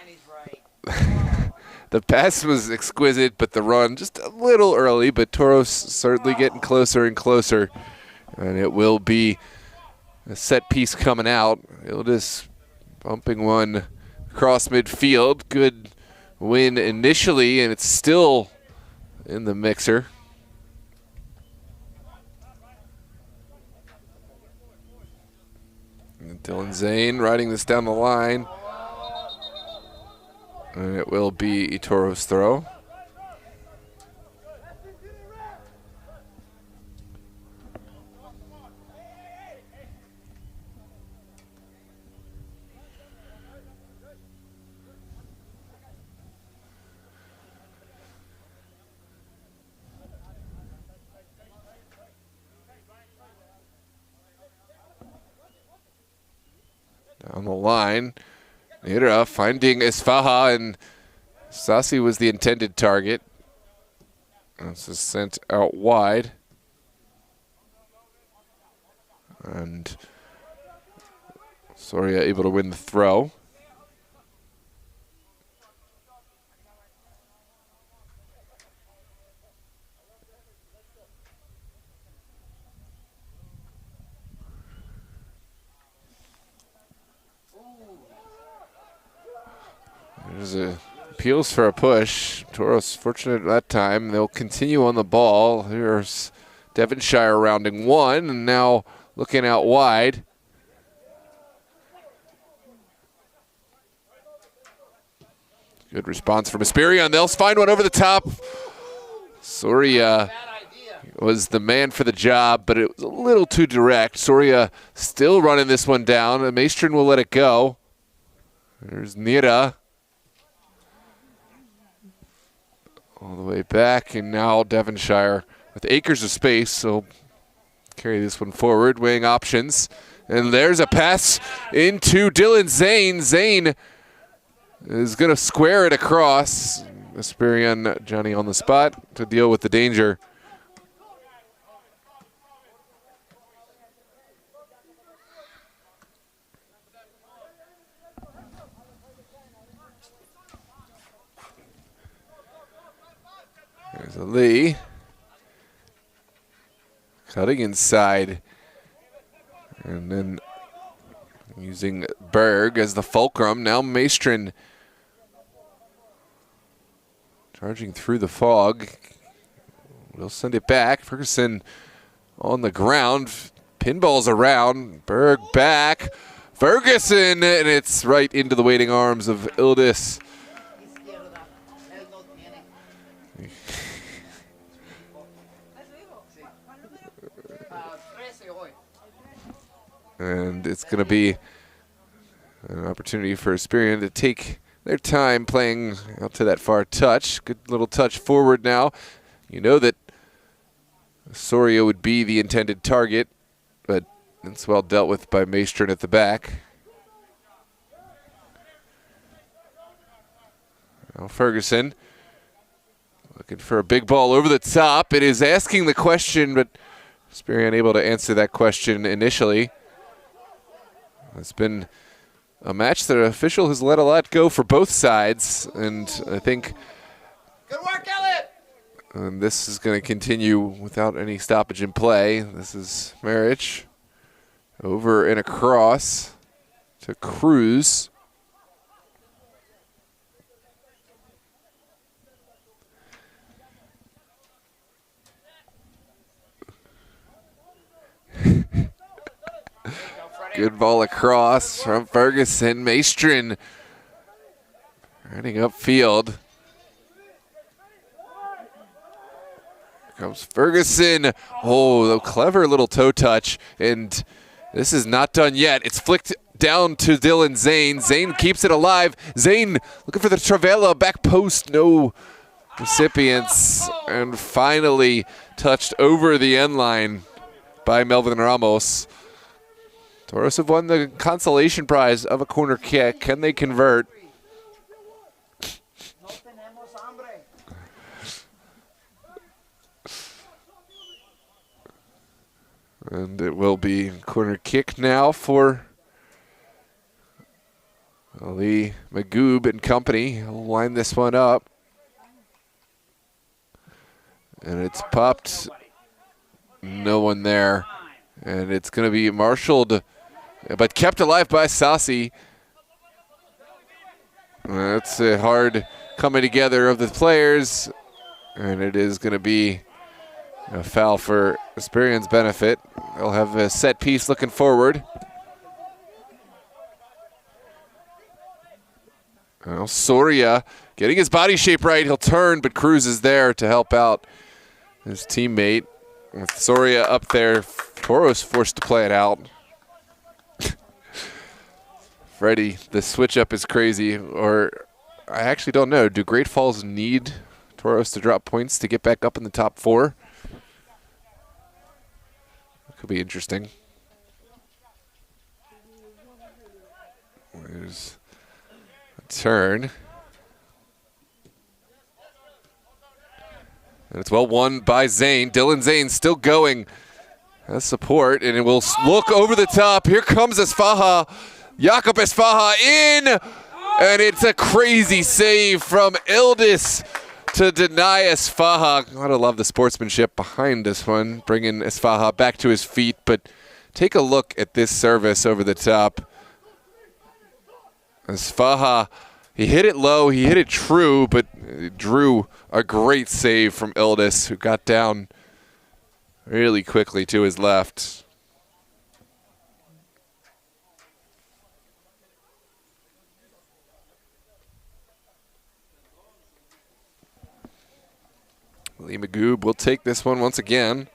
And he's right. The pass was exquisite, but the run just a little early. But Toros certainly getting closer and closer. And it will be a set piece coming out. Ildis bumping one across midfield. Good win initially, and it's still in the mixer. And Dylan Zane riding this down the line. And it will be Toros' throw. Down the line. Nira finding Isfaha, and Sassi was the intended target. This is sent out wide. And Soria able to win the throw. There's a appeals for a push. Toros fortunate that time. They'll continue on the ball. Here's Devonshire rounding one, and now looking out wide. Good response from Esperion. They'll find one over the top. Soria was the man for the job, but it was a little too direct. Soria still running this one down. Maestrin will let it go. There's Nira. All the way back, and now Devonshire with acres of space, so carry this one forward, weighing options. And there's a pass into Dylan Zane. Zane is going to square it across. Esperion, Johnny on the spot to deal with the danger. There's a Lee. Cutting inside. And then using Berg as the fulcrum. Now Maestrin charging through the fog. We'll send it back. Ferguson on the ground. Pinballs around. Berg back. Ferguson, and it's right into the waiting arms of Ildis. And it's going to be an opportunity for Esperion to take their time playing out to that far touch. Good little touch forward now. You know that Soria would be the intended target, but it's well dealt with by Maestrin at the back. Now Ferguson looking for a big ball over the top. It is asking the question, but Esperion able to answer that question initially. It's been a match that an official has let a lot go for both sides, and I think Good work, Elliot! And this is going to continue without any stoppage in play. This is Marich over and across to Cruz. Good ball across from Ferguson. Maestrin running upfield. Comes Ferguson. Oh, the clever little toe touch. And this is not done yet. It's flicked down to Dylan Zane. Zane keeps it alive. Zane looking for the Travella. Back post. No recipients. And finally touched over the end line by Melvin Ramos. Toros have won the consolation prize of a corner kick. Can they convert? And it will be corner kick now for Ali Magoob and company. He'll line this one up. And it's popped. No one there. And it's going to be marshaled, but kept alive by Sassi. That's a hard coming together of the players. And it is going to be a foul for Esperion's benefit. They'll have a set piece looking forward. Now Soria getting his body shape right. He'll turn, but Cruz is there to help out his teammate. With Soria up there, Toros forced to play it out. Freddie, the switch up is crazy. Or I actually don't know. Do Great Falls need Toros to drop points to get back up in the top four? Could be interesting. There's a turn. And it's well won by Zane. Dylan Zane still going. Has support, and it will look over the top. Here comes Esfaha. Jakob Esfaha in. And it's a crazy save from Ildis to deny Esfaha. Gotta love the sportsmanship behind this one, bringing Esfaha back to his feet. But take a look at this service over the top. Esfaha, he hit it low, he hit it true, but it drew a great save from Ildis, who got down really quickly to his left. Lee Magoob will take this one once again.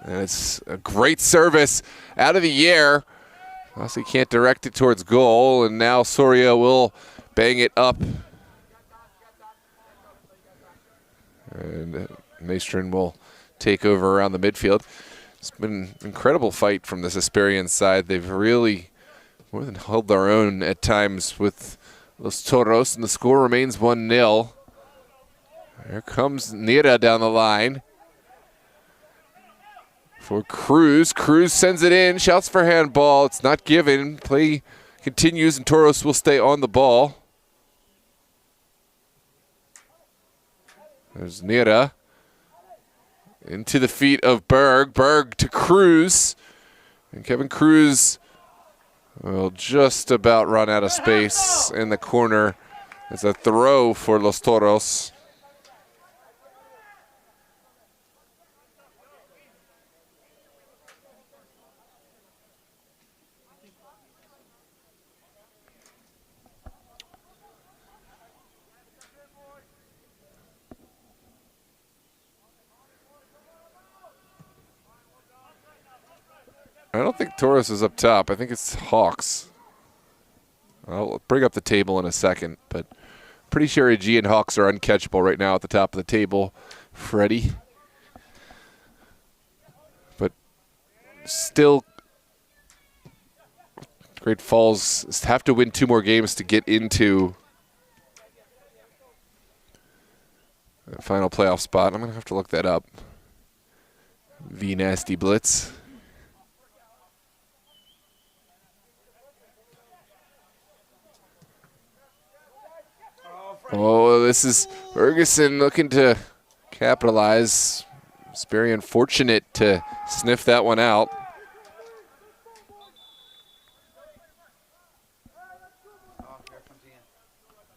And it's a great service out of the air. He can't direct it towards goal, and now Soria will bang it up. And Maestrin will take over around the midfield. It's been an incredible fight from this Esperion side. They've really more than held their own at times with Los Toros, and the score remains 1-0. Here comes Nira down the line. For Cruz. Cruz sends it in, shouts for handball. It's not given. Play continues, and Toros will stay on the ball. There's Nira. Into the feet of Berg. Berg to Cruz. And Kevin Cruz will just about run out of space in the corner. It's a throw for Los Toros. I don't think Toros is up top. I think it's Hawks. I'll bring up the table in a second, but pretty sure AG and Hawks are uncatchable right now at the top of the table. Freddie. But still, Great Falls have to win 2 more games to get into the final playoff spot. I'm going to have to look that up. V Nasty Blitz. Oh, this is Ferguson looking to capitalize. Esperion fortunate to sniff that one out.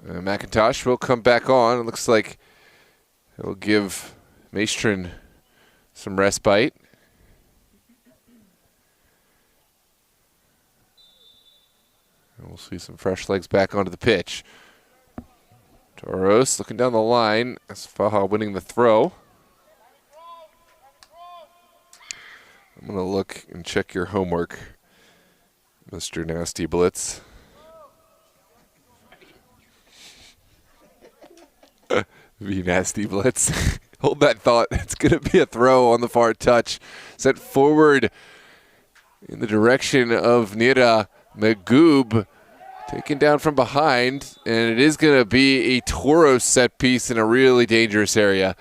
McIntosh will come back on. It looks like it'll give Maestrin some respite. And we'll see some fresh legs back onto the pitch. Toros looking down the line. Faha winning the throw. I'm going to look and check your homework, Mr. Nasty Blitz. V Nasty Blitz. Hold that thought. It's going to be a throw on the far touch. Sent forward in the direction of Nira Magoob. Taken down from behind, and it is going to be a Toros set piece in a really dangerous area.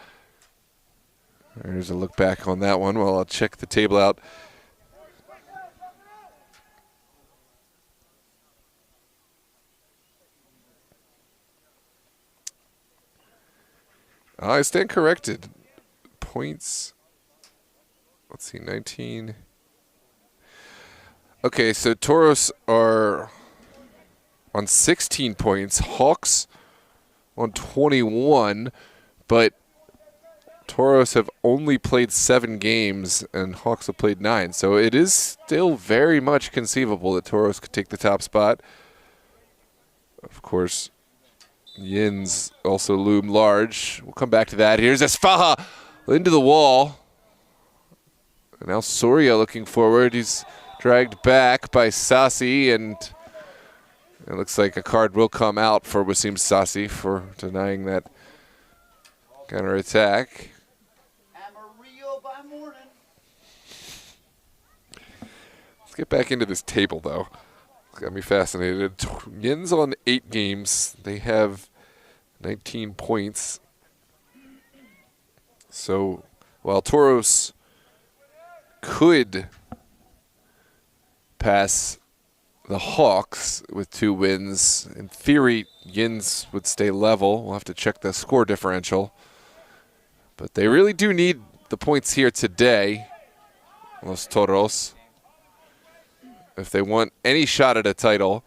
There's a look back on that one while I'll check the table out. I stand corrected. Points. Let's see, 19. Okay, so Toros are on 16 points, Hawks on 21, but Toros have only played 7 games and Hawks have played 9. So it is still very much conceivable that Toros could take the top spot. Of course, Yins also loom large. We'll come back to that. Here's Esfaha into the wall. And now Soria looking forward. He's dragged back by Sassi, and it looks like a card will come out for Wasim Sassi for denying that counterattack. Amarillo by morning. Let's get back into this table, though. It's got me fascinated. Yins on 8 games. They have 19 points. So while Toros could pass the Hawks with 2 wins, in theory, Yins would stay level. We'll have to check the score differential. But they really do need the points here today, Los Toros, if they want any shot at a title,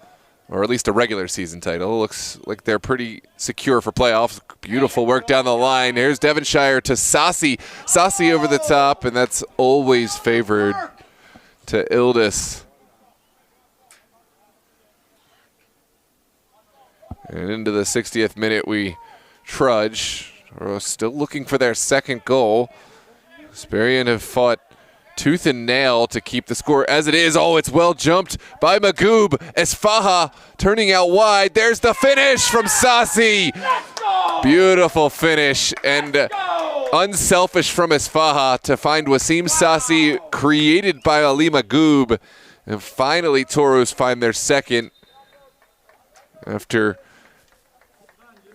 or at least a regular season title. It looks like they're pretty secure for playoffs. Beautiful work down the line. Here's Devonshire to Sassi. Sassi over the top, and that's always favored to Ildis. And into the 60th minute we trudge. Toros still looking for their second goal. Esperion have fought tooth and nail to keep the score as it is. Oh, it's well jumped by Magoob. Esfaha turning out wide. There's the finish from Sasi. Beautiful finish and unselfish from Esfaha to find Wasim Sasi, created by Ali Magoob. And finally Toros find their second after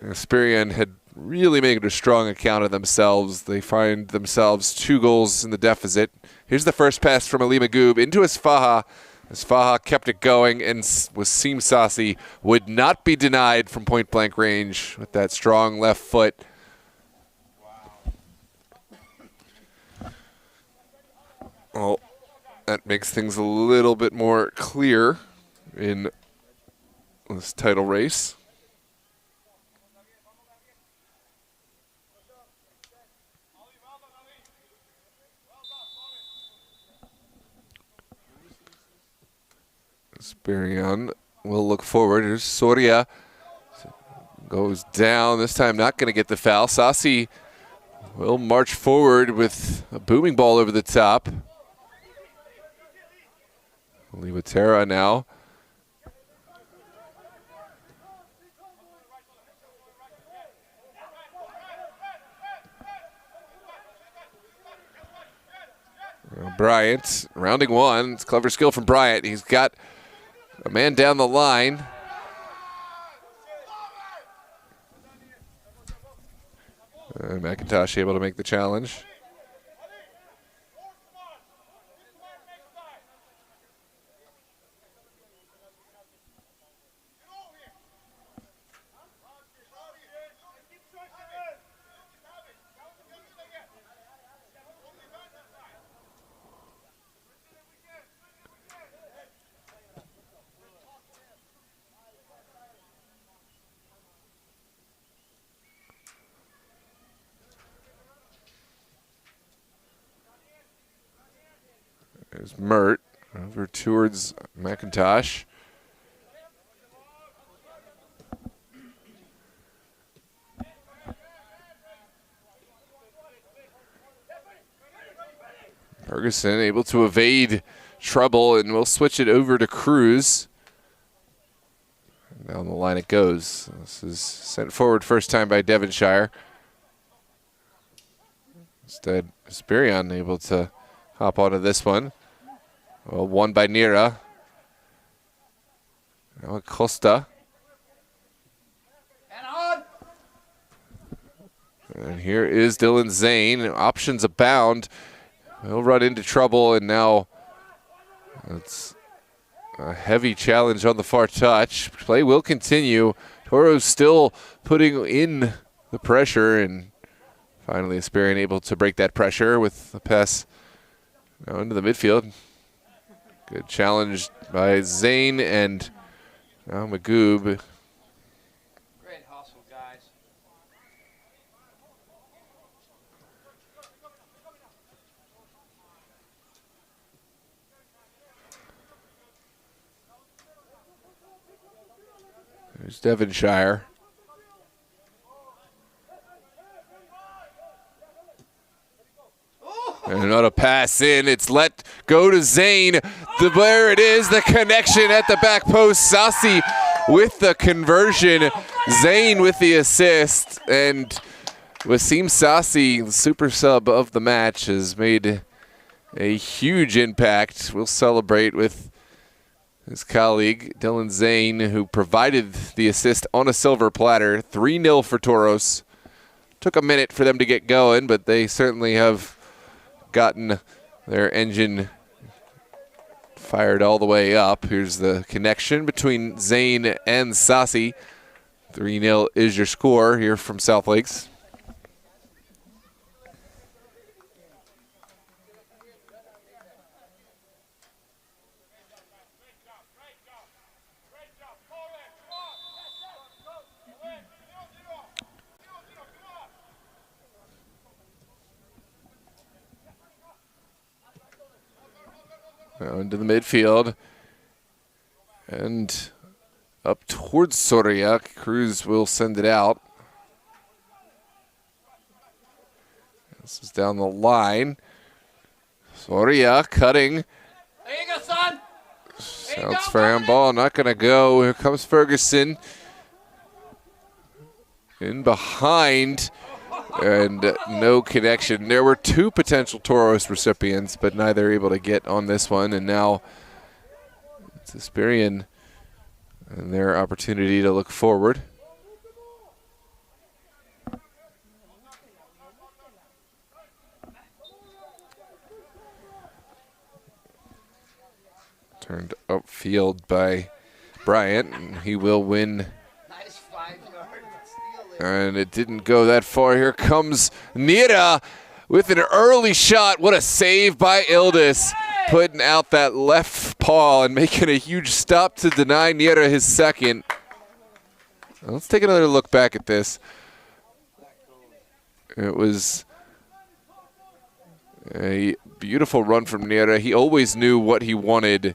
Esperion had really made a strong account of themselves. They find themselves 2 goals in the deficit. Here's the first pass from Ali Magoob into Esfaha. Esfaha kept it going, and Wasim Sasi would not be denied from point-blank range with that strong left foot. Well, that makes things a little bit more clear in this title race. Esperion will look forward. Here's Soria. Goes down. This time not going to get the foul. Sasi will march forward with a booming ball over the top. Olivatera now. Bryant, rounding one. It's clever skill from Bryant. He's got a man down the line. McIntosh able to make the challenge. There's Mert over towards McIntosh. Ferguson able to evade trouble, and we'll switch it over to Cruz. Down the line it goes. This is sent forward first time by Devonshire. Instead, Esperion able to hop onto this one. Well, won by Nira. Now Costa. And here is Dylan Zane. Options abound. He'll run into trouble, and now it's a heavy challenge on the far touch. Play will continue. Toros still putting in the pressure, and finally Esperion able to break that pressure with the pass now into the midfield. Good challenge by Zane, and now Magoob. Great hustle, guys. There's Devonshire. And another pass in. It's let go to Zane. There it is, the connection at the back post. Sasi with the conversion. Zane with the assist. And Wasim Sasi, the super sub of the match, has made a huge impact. We'll celebrate with his colleague, Dylan Zane, who provided the assist on a silver platter. 3-0 for Toros. Took a minute for them to get going, but they certainly have gotten their engine fired all the way up. Here's the connection between Zane and Sasi. 3-0 is your score here from South Lakes. Now into the midfield. And up towards Soria. Cruz will send it out. This is down the line. Soria cutting. There you go, son. Shouts for handball, not going to go. Here comes Ferguson. In behind, and no connection. There were two potential Toros recipients, but neither able to get on this one. And now it's Esperion and their opportunity to look forward. Turned upfield by Bryant, and he will win. Nice 5-yard steal. And it didn't go that far. Here comes Nira with an early shot. What a save by Ildis, putting out that left paw and making a huge stop to deny Nira his second. Let's take another look back at this. It was a beautiful run from Nira. He always knew what he wanted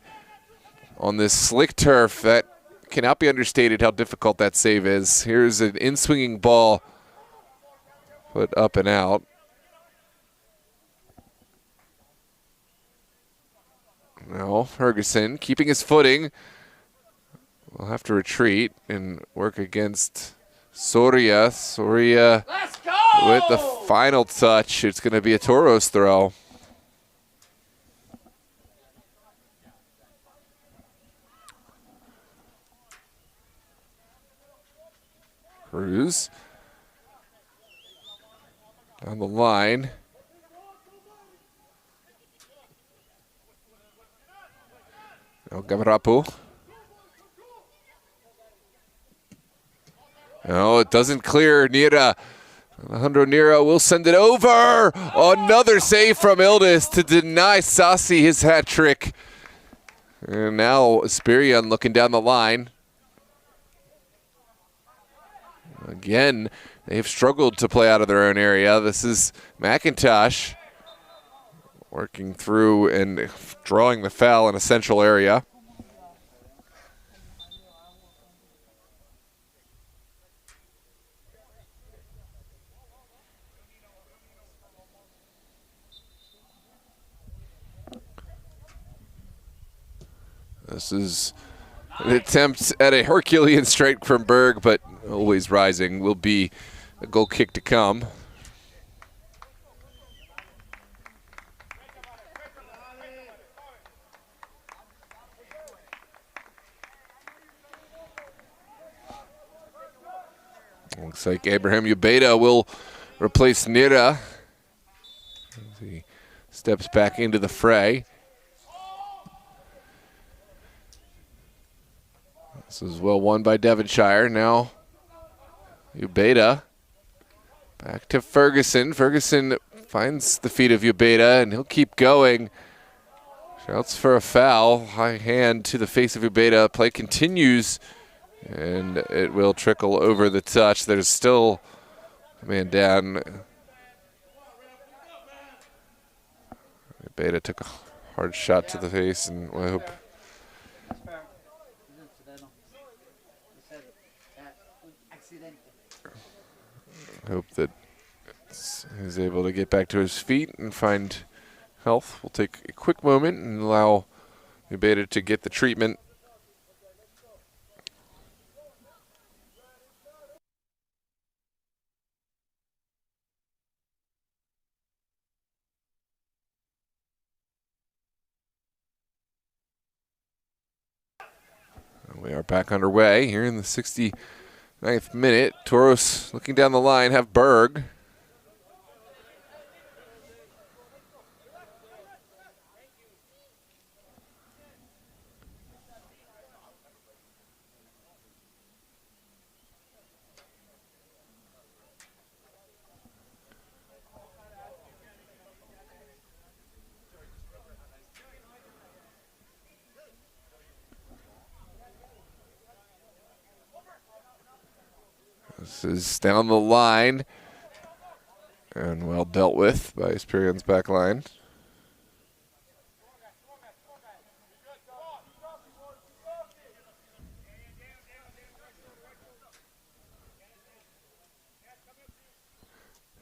on this slick turf. That cannot be understated how difficult that save is. Here's an in-swinging ball put up and out. Now Ferguson keeping his footing. We'll have to retreat and work against Soria. Soria Let's go! with the final touch. It's going to be a Toros throw. Cruz down the line. Now Gamarapu. No, it doesn't clear. Nira. Alejandro Nira will send it over. Another save from Ildis to deny Sassi his hat trick. And now Esperion looking down the line. Again, they've struggled to play out of their own area. This is McIntosh working through and drawing the foul in a central area. This is an attempt at a Herculean strike from Berg, but always rising. Will be a goal kick to come. Looks like Abraham Ubeda will replace Nira as he steps back into the fray. This is well won by Devonshire. Now Ubeda back to Ferguson. Ferguson finds the feet of Ubeda, and he'll keep going. Shouts for a foul. High hand to the face of Ubeda. Play continues, and it will trickle over the touch. There's still a man down. Ubeda took a hard shot to the face, and I hope that he's able to get back to his feet and find health. We'll take a quick moment and allow Ubeda to get the treatment. We are back underway here in the 69th minute. Toros looking down the line, have Berg. This is down the line and well dealt with by Esperion's back line.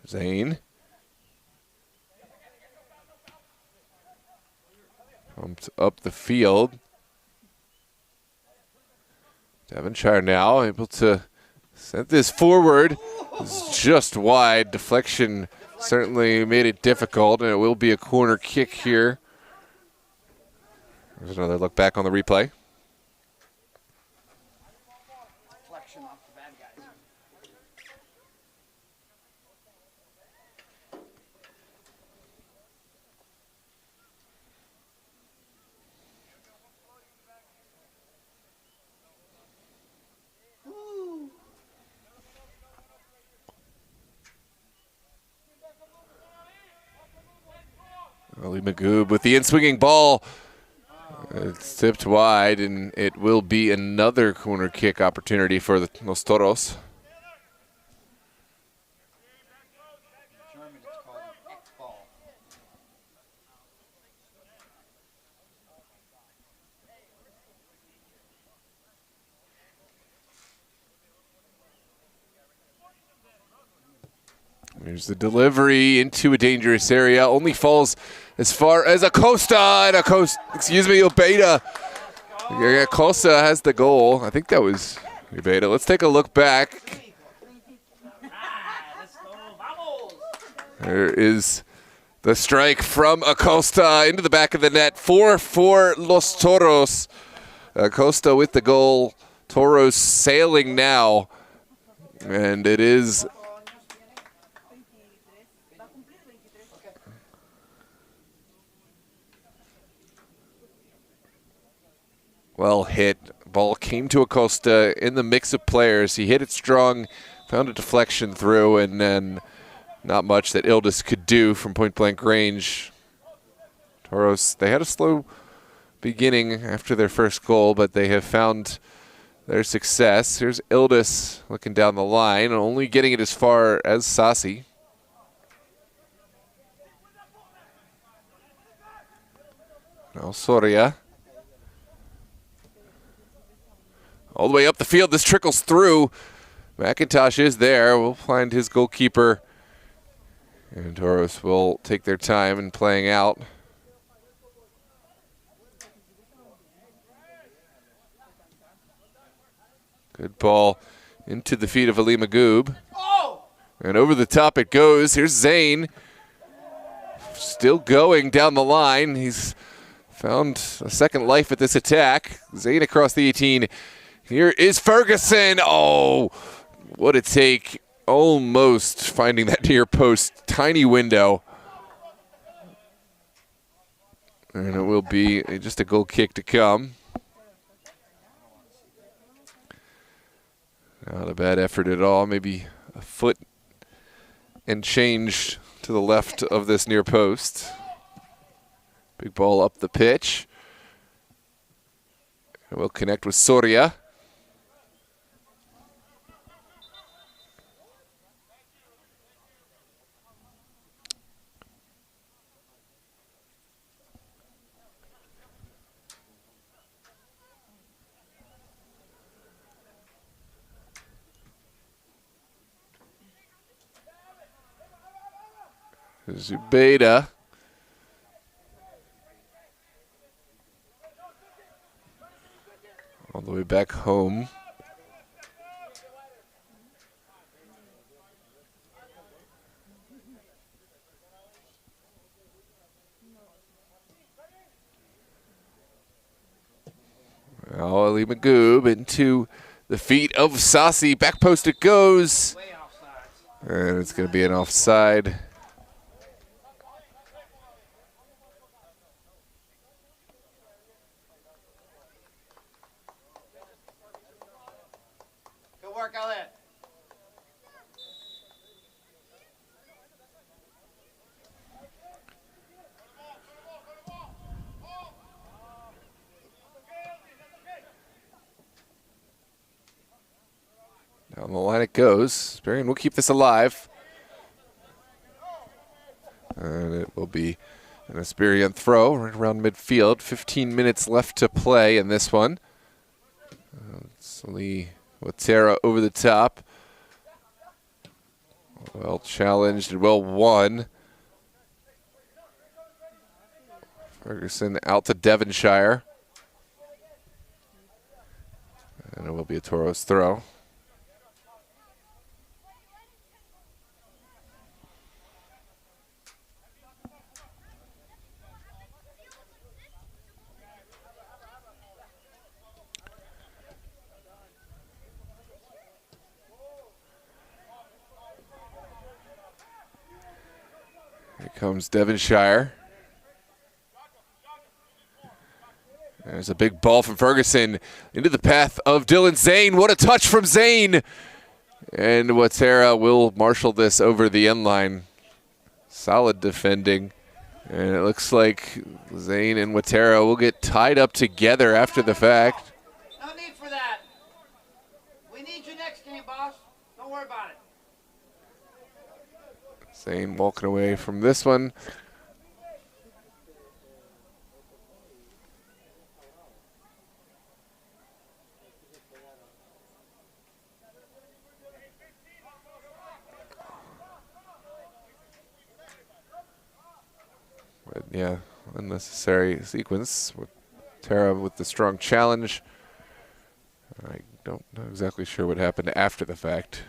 Zane. Pumped up the field. Devonshire now able to send this forward. It's just wide. Deflection certainly made it difficult, and it will be a corner kick here. There's another look back on the replay. Deflection off the bad guys. Ali Magoob with the in-swinging ball. It's tipped wide, and it will be another corner kick opportunity for the Los Toros. In German, it's called an Eckball. Here's the delivery into a dangerous area. Only falls as far as Acosta, and Ubeda. Acosta has the goal. I think that was Ubeda. Let's take a look back. There is the strike from Acosta into the back of the net. 4-4 Los Toros. Acosta with the goal. Toros sailing now. And it is well hit. Ball came to Acosta in the mix of players. He hit it strong, found a deflection through, and then not much that Ildis could do from point-blank range. Toros, they had a slow beginning after their first goal, but they have found their success. Here's Ildis looking down the line, only getting it as far as Sassi. Now Soria. All the way up the field, this trickles through. McIntosh is there. We'll find his goalkeeper. And Toros will take their time in playing out. Good ball into the feet of Ali Magoob. And over the top it goes. Here's Zane. Still going down the line. He's found a second life at this attack. Zane across the 18. Here is Ferguson. Oh, what a take. Almost finding that near post. Tiny window. And it will be just a goal kick to come. Not a bad effort at all. Maybe a foot and change to the left of this near post. Big ball up the pitch. And we'll connect with Soria. Ubeda. All the way back home. Now Ali Magoob into the feet of Sassi. Back post it goes. And it's going to be an offside. Good work, Elliot. Down the line it goes. Esperion will keep this alive. And it will be an Esperion throw right around midfield. 15 minutes left to play in this one. It's Lee Watera over the top. Well challenged and well won. Ferguson out to Devonshire. And it will be a Toros throw. Here comes Devonshire. There's a big ball from Ferguson into the path of Dylan Zane. What a touch from Zane! And Watera will marshal this over the end line. Solid defending. And it looks like Zane and Watera will get tied up together after the fact. No need for that. We need you next game, boss. Don't worry about it. Zane walking away from this one. But yeah, unnecessary sequence with Tara with the strong challenge. I don't know exactly sure what happened after the fact.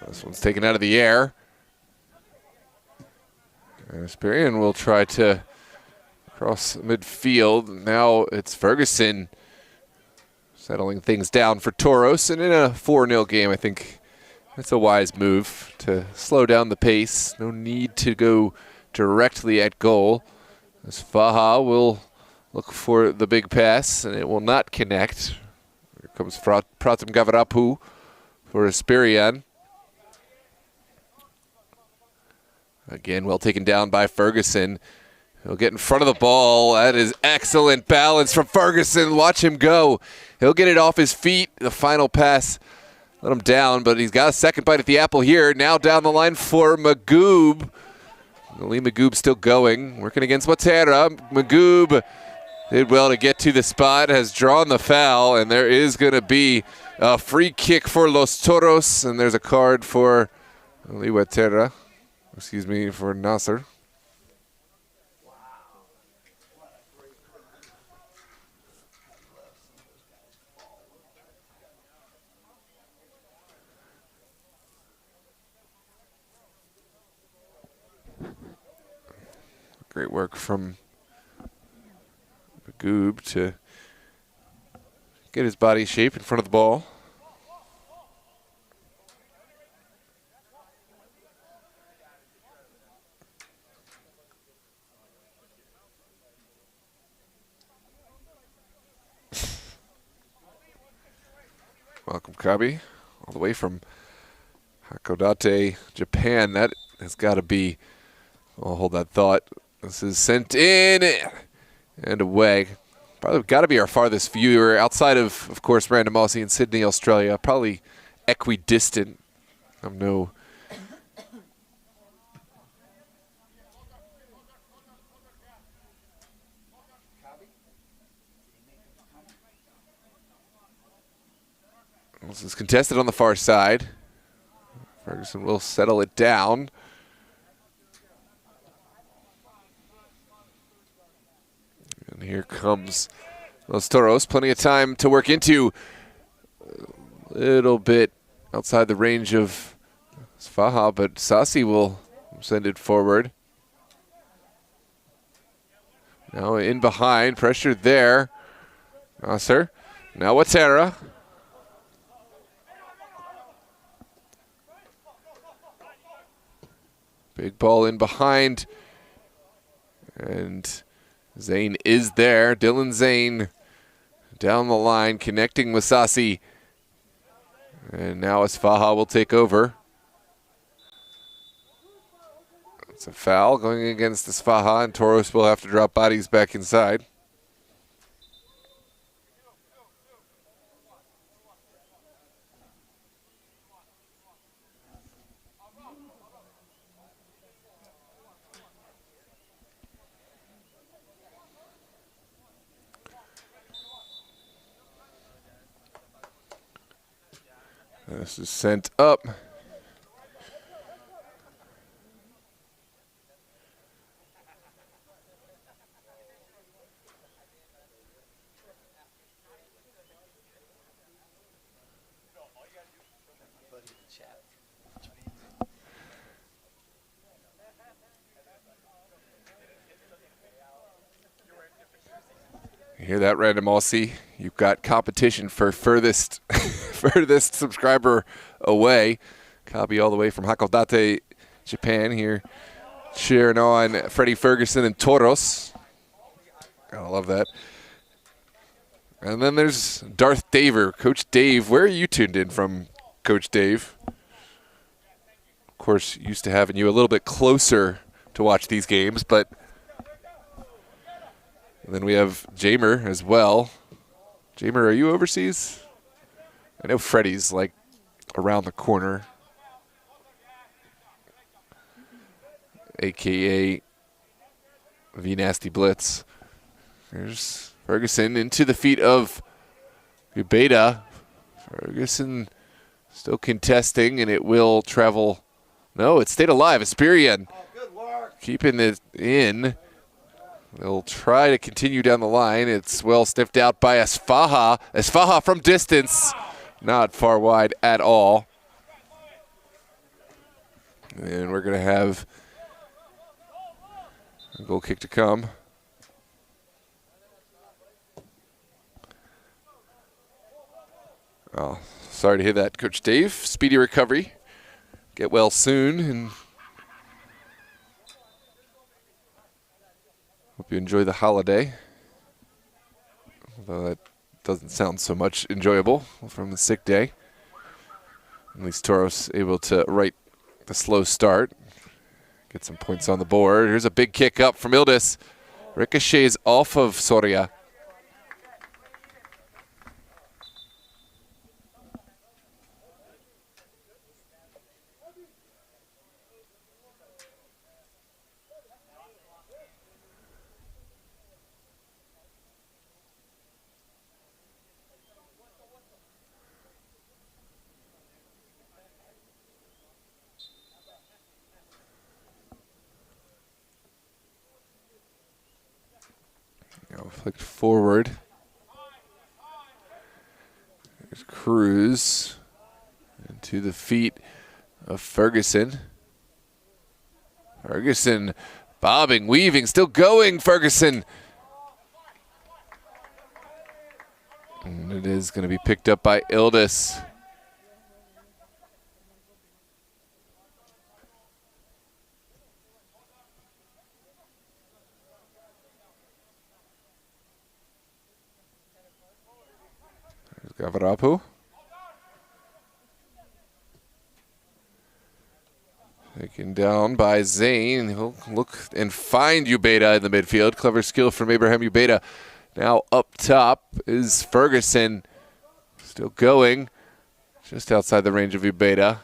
This one's taken out of the air. And Esperion will try to cross midfield. Now it's Ferguson settling things down for Toros. And in a 4-0 game, I think it's a wise move to slow down the pace. No need to go directly at goal. As Faha will look for the big pass, and it will not connect. Here comes Pratim Gavarapu for Esperion. Again, well taken down by Ferguson. He'll get in front of the ball. That is excellent balance from Ferguson. Watch him go. He'll get it off his feet. The final pass let him down, but he's got a second bite at the apple here. Now down the line for Magoob. Lee Magoob still going. Working against Watera. Magoob did well to get to the spot. Has drawn the foul, and there is going to be a free kick for Los Toros, and there's a card for Lee Watera. Excuse me, for Nasser. Great work from Magoob to get his body shape in front of the ball. Welcome, Kabi, all the way from Hakodate, Japan. That has got to be, I'll hold that thought. This is sent in and away. Probably got to be our farthest viewer outside of course, Random Aussie in Sydney, Australia. Probably equidistant. I'm no. This is contested on the far side. Ferguson will settle it down. And here comes Los Toros. Plenty of time to work into. A little bit outside the range of Faha, but Sasi will send it forward. Now in behind, pressure there. Nasser. Now Watera. Big ball in behind. And Zane is there. Dylan Zane down the line, connecting with Sassi. And now Esfaha will take over. It's a foul going against Esfaha, and Toros will have to drop bodies back inside. This is sent up. You hear that, Random Aussie? You've got competition for furthest furthest subscriber away. Copy all the way from Hakodate, Japan here. Cheering on Freddie Ferguson and Toros. Gotta love that. And then there's Darth Daver. Coach Dave, where are you tuned in from, Coach Dave? Of course, used to having you a little bit closer to watch these games, but... And then we have Jamer as well. Jamer, are you overseas? I know Freddie's like around the corner. AKA V Nasty Blitz. There's Ferguson into the feet of Ubeda. Ferguson still contesting, and it will travel. No, it stayed alive. Esperion keeping it in. They'll try to continue down the line. It's well sniffed out by Esfaha. Esfaha from distance. Not far wide at all. And we're going to have a goal kick to come. Oh, sorry to hear that, Coach Dave. Speedy recovery. Get well soon, and hope you enjoy the holiday. Although that doesn't sound so much enjoyable from the sick day. At least Toros able to right the slow start. Get some points on the board. Here's a big kick up from Ildis. Ricochets off of Soria. Flicked forward. There's Cruz into the feet of Ferguson. Ferguson bobbing, weaving, still going, Ferguson. And it is going to be picked up by Ildis. Gavarapu. Taken down by Zane. He'll look and find Ubeda in the midfield. Clever skill from Abraham Ubeda. Now up top is Ferguson. Still going. Just outside the range of Ubeda.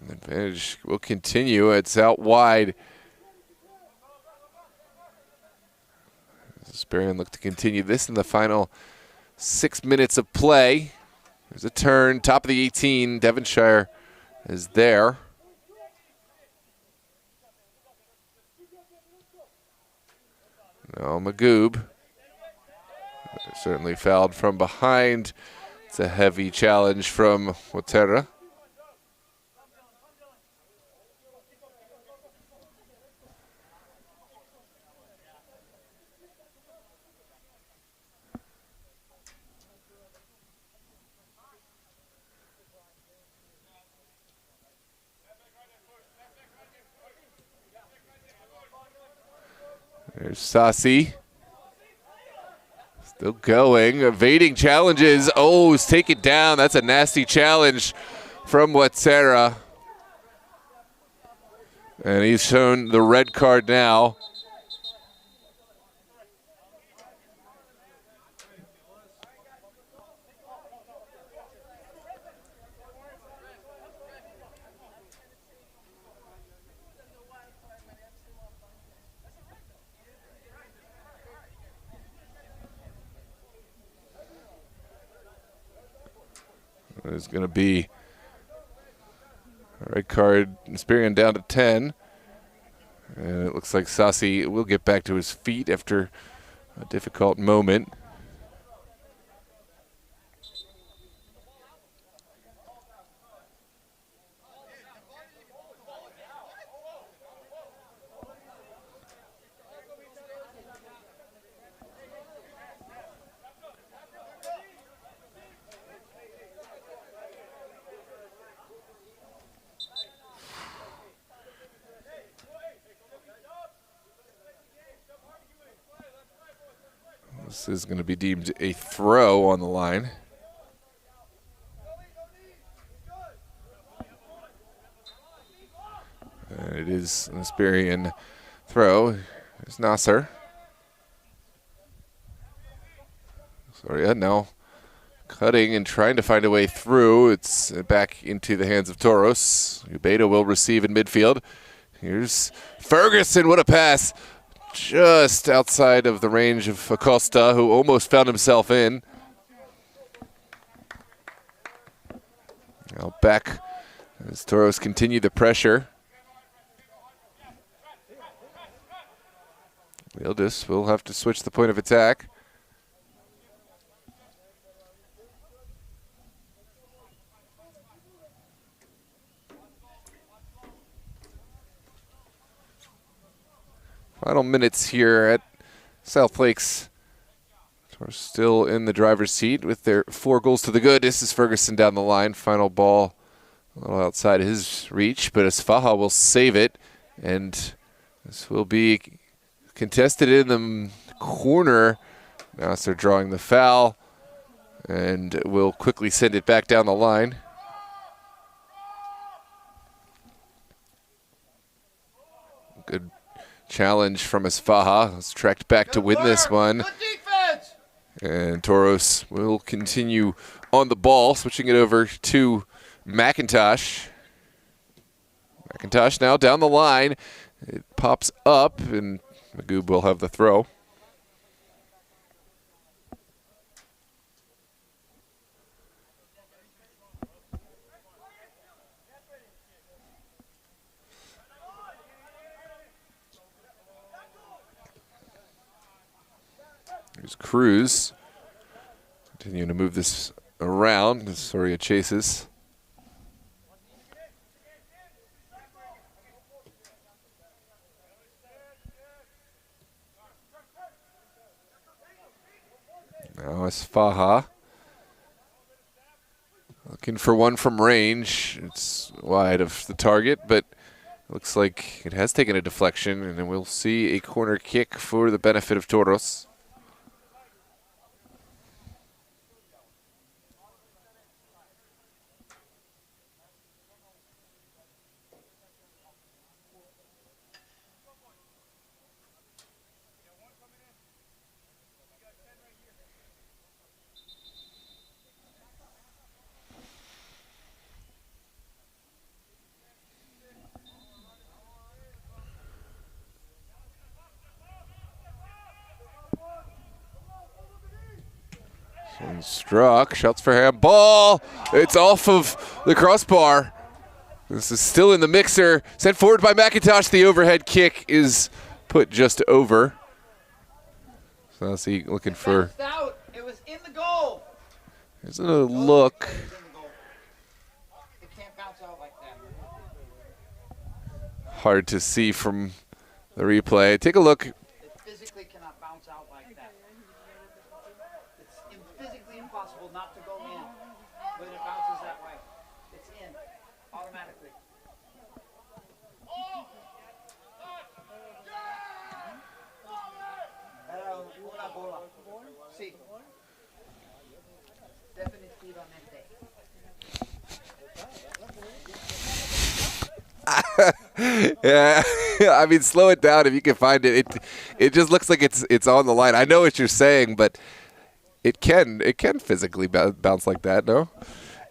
Advantage will continue. It's out wide. Esperion look to continue this in the final 6 minutes of play. There's a turn, top of the 18. Devonshire is there. Now Magoob. Certainly fouled from behind. It's a heavy challenge from Watera. There's Sassi. Still going, evading challenges. Oh, he's taken down. That's a nasty challenge from Watsera. And he's shown the red card now. There's going to be a red card. Esperion down to 10. And it looks like Sassi will get back to his feet after a difficult moment. This is going to be deemed a throw on the line. And it is an Esperion throw. There's Nasser. Soria now cutting and trying to find a way through. It's back into the hands of Toros. Ubeda will receive in midfield. Here's Ferguson, what a pass. Just outside of the range of Acosta, who almost found himself in. Now back as Toros continue the pressure. Yildiz will have to switch the point of attack. Final minutes here at South Lakes. We're still in the driver's seat with their 4 goals to the good. This is Ferguson down the line. Final ball a little outside his reach, but Asfaha will save it. And this will be contested in the corner. Now they're drawing the foul and will quickly send it back down the line. Good challenge from Asfaha. Was tracked back to win this one. And Toros will continue on the ball, switching it over to McIntosh. McIntosh now down the line. It pops up, and Magoob will have the throw. Here's Cruz. Continuing to move this around as Soria chases. Now Asfaha looking for one from range. It's wide of the target, but looks like it has taken a deflection, and then we'll see a corner kick for the benefit of Toros. Struck, shouts for handball. It's off of the crossbar. This is still in the mixer. Sent forward by McIntosh. The overhead kick is put just over. So let's see, looking for. It was in the goal. There's a look. It can't bounce out like that. Hard to see from the replay. Take a look. It physically cannot bounce out like that. It's physically impossible not to go in when it bounces that way. It's in automatically. la bola. Sí. Definitivamente. Yeah, I mean, slow it down if you can find it. It just looks like it's on the line. I know what you're saying, but it can physically bounce like that. No,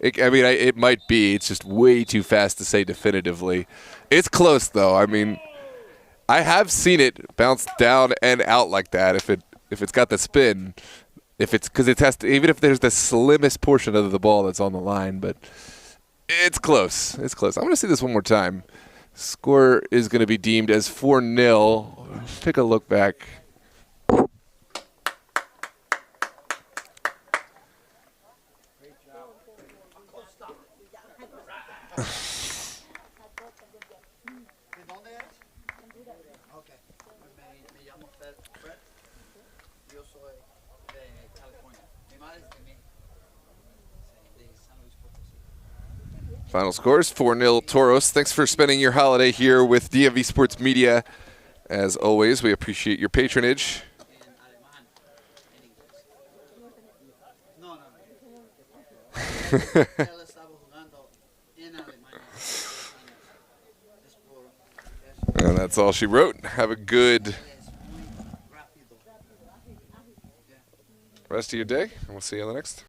it might be. It's just way too fast to say definitively. It's close though. I mean, I have seen it bounce down and out like that. If it's got the spin, if it's because it has to, even if there's the slimmest portion of the ball that's on the line, but it's close. It's close. I'm going to see this one more time. Score is going to be deemed as 4-0. Let's take a look back. ¿De dónde eres? Ok. Me llamo Fred. Yo soy de California. Mi madre es de México. De San Luis Potosí. Final scores, 4-0 Toros. Thanks for spending your holiday here with DMV Sports Media. As always, we appreciate your patronage. En alemán, en inglés. No. Él estaba jugando en Alemania hace 10 años. Es por eso. And that's all she wrote. Have a good Es muy rápido. rest of your day, and we'll see you on the next.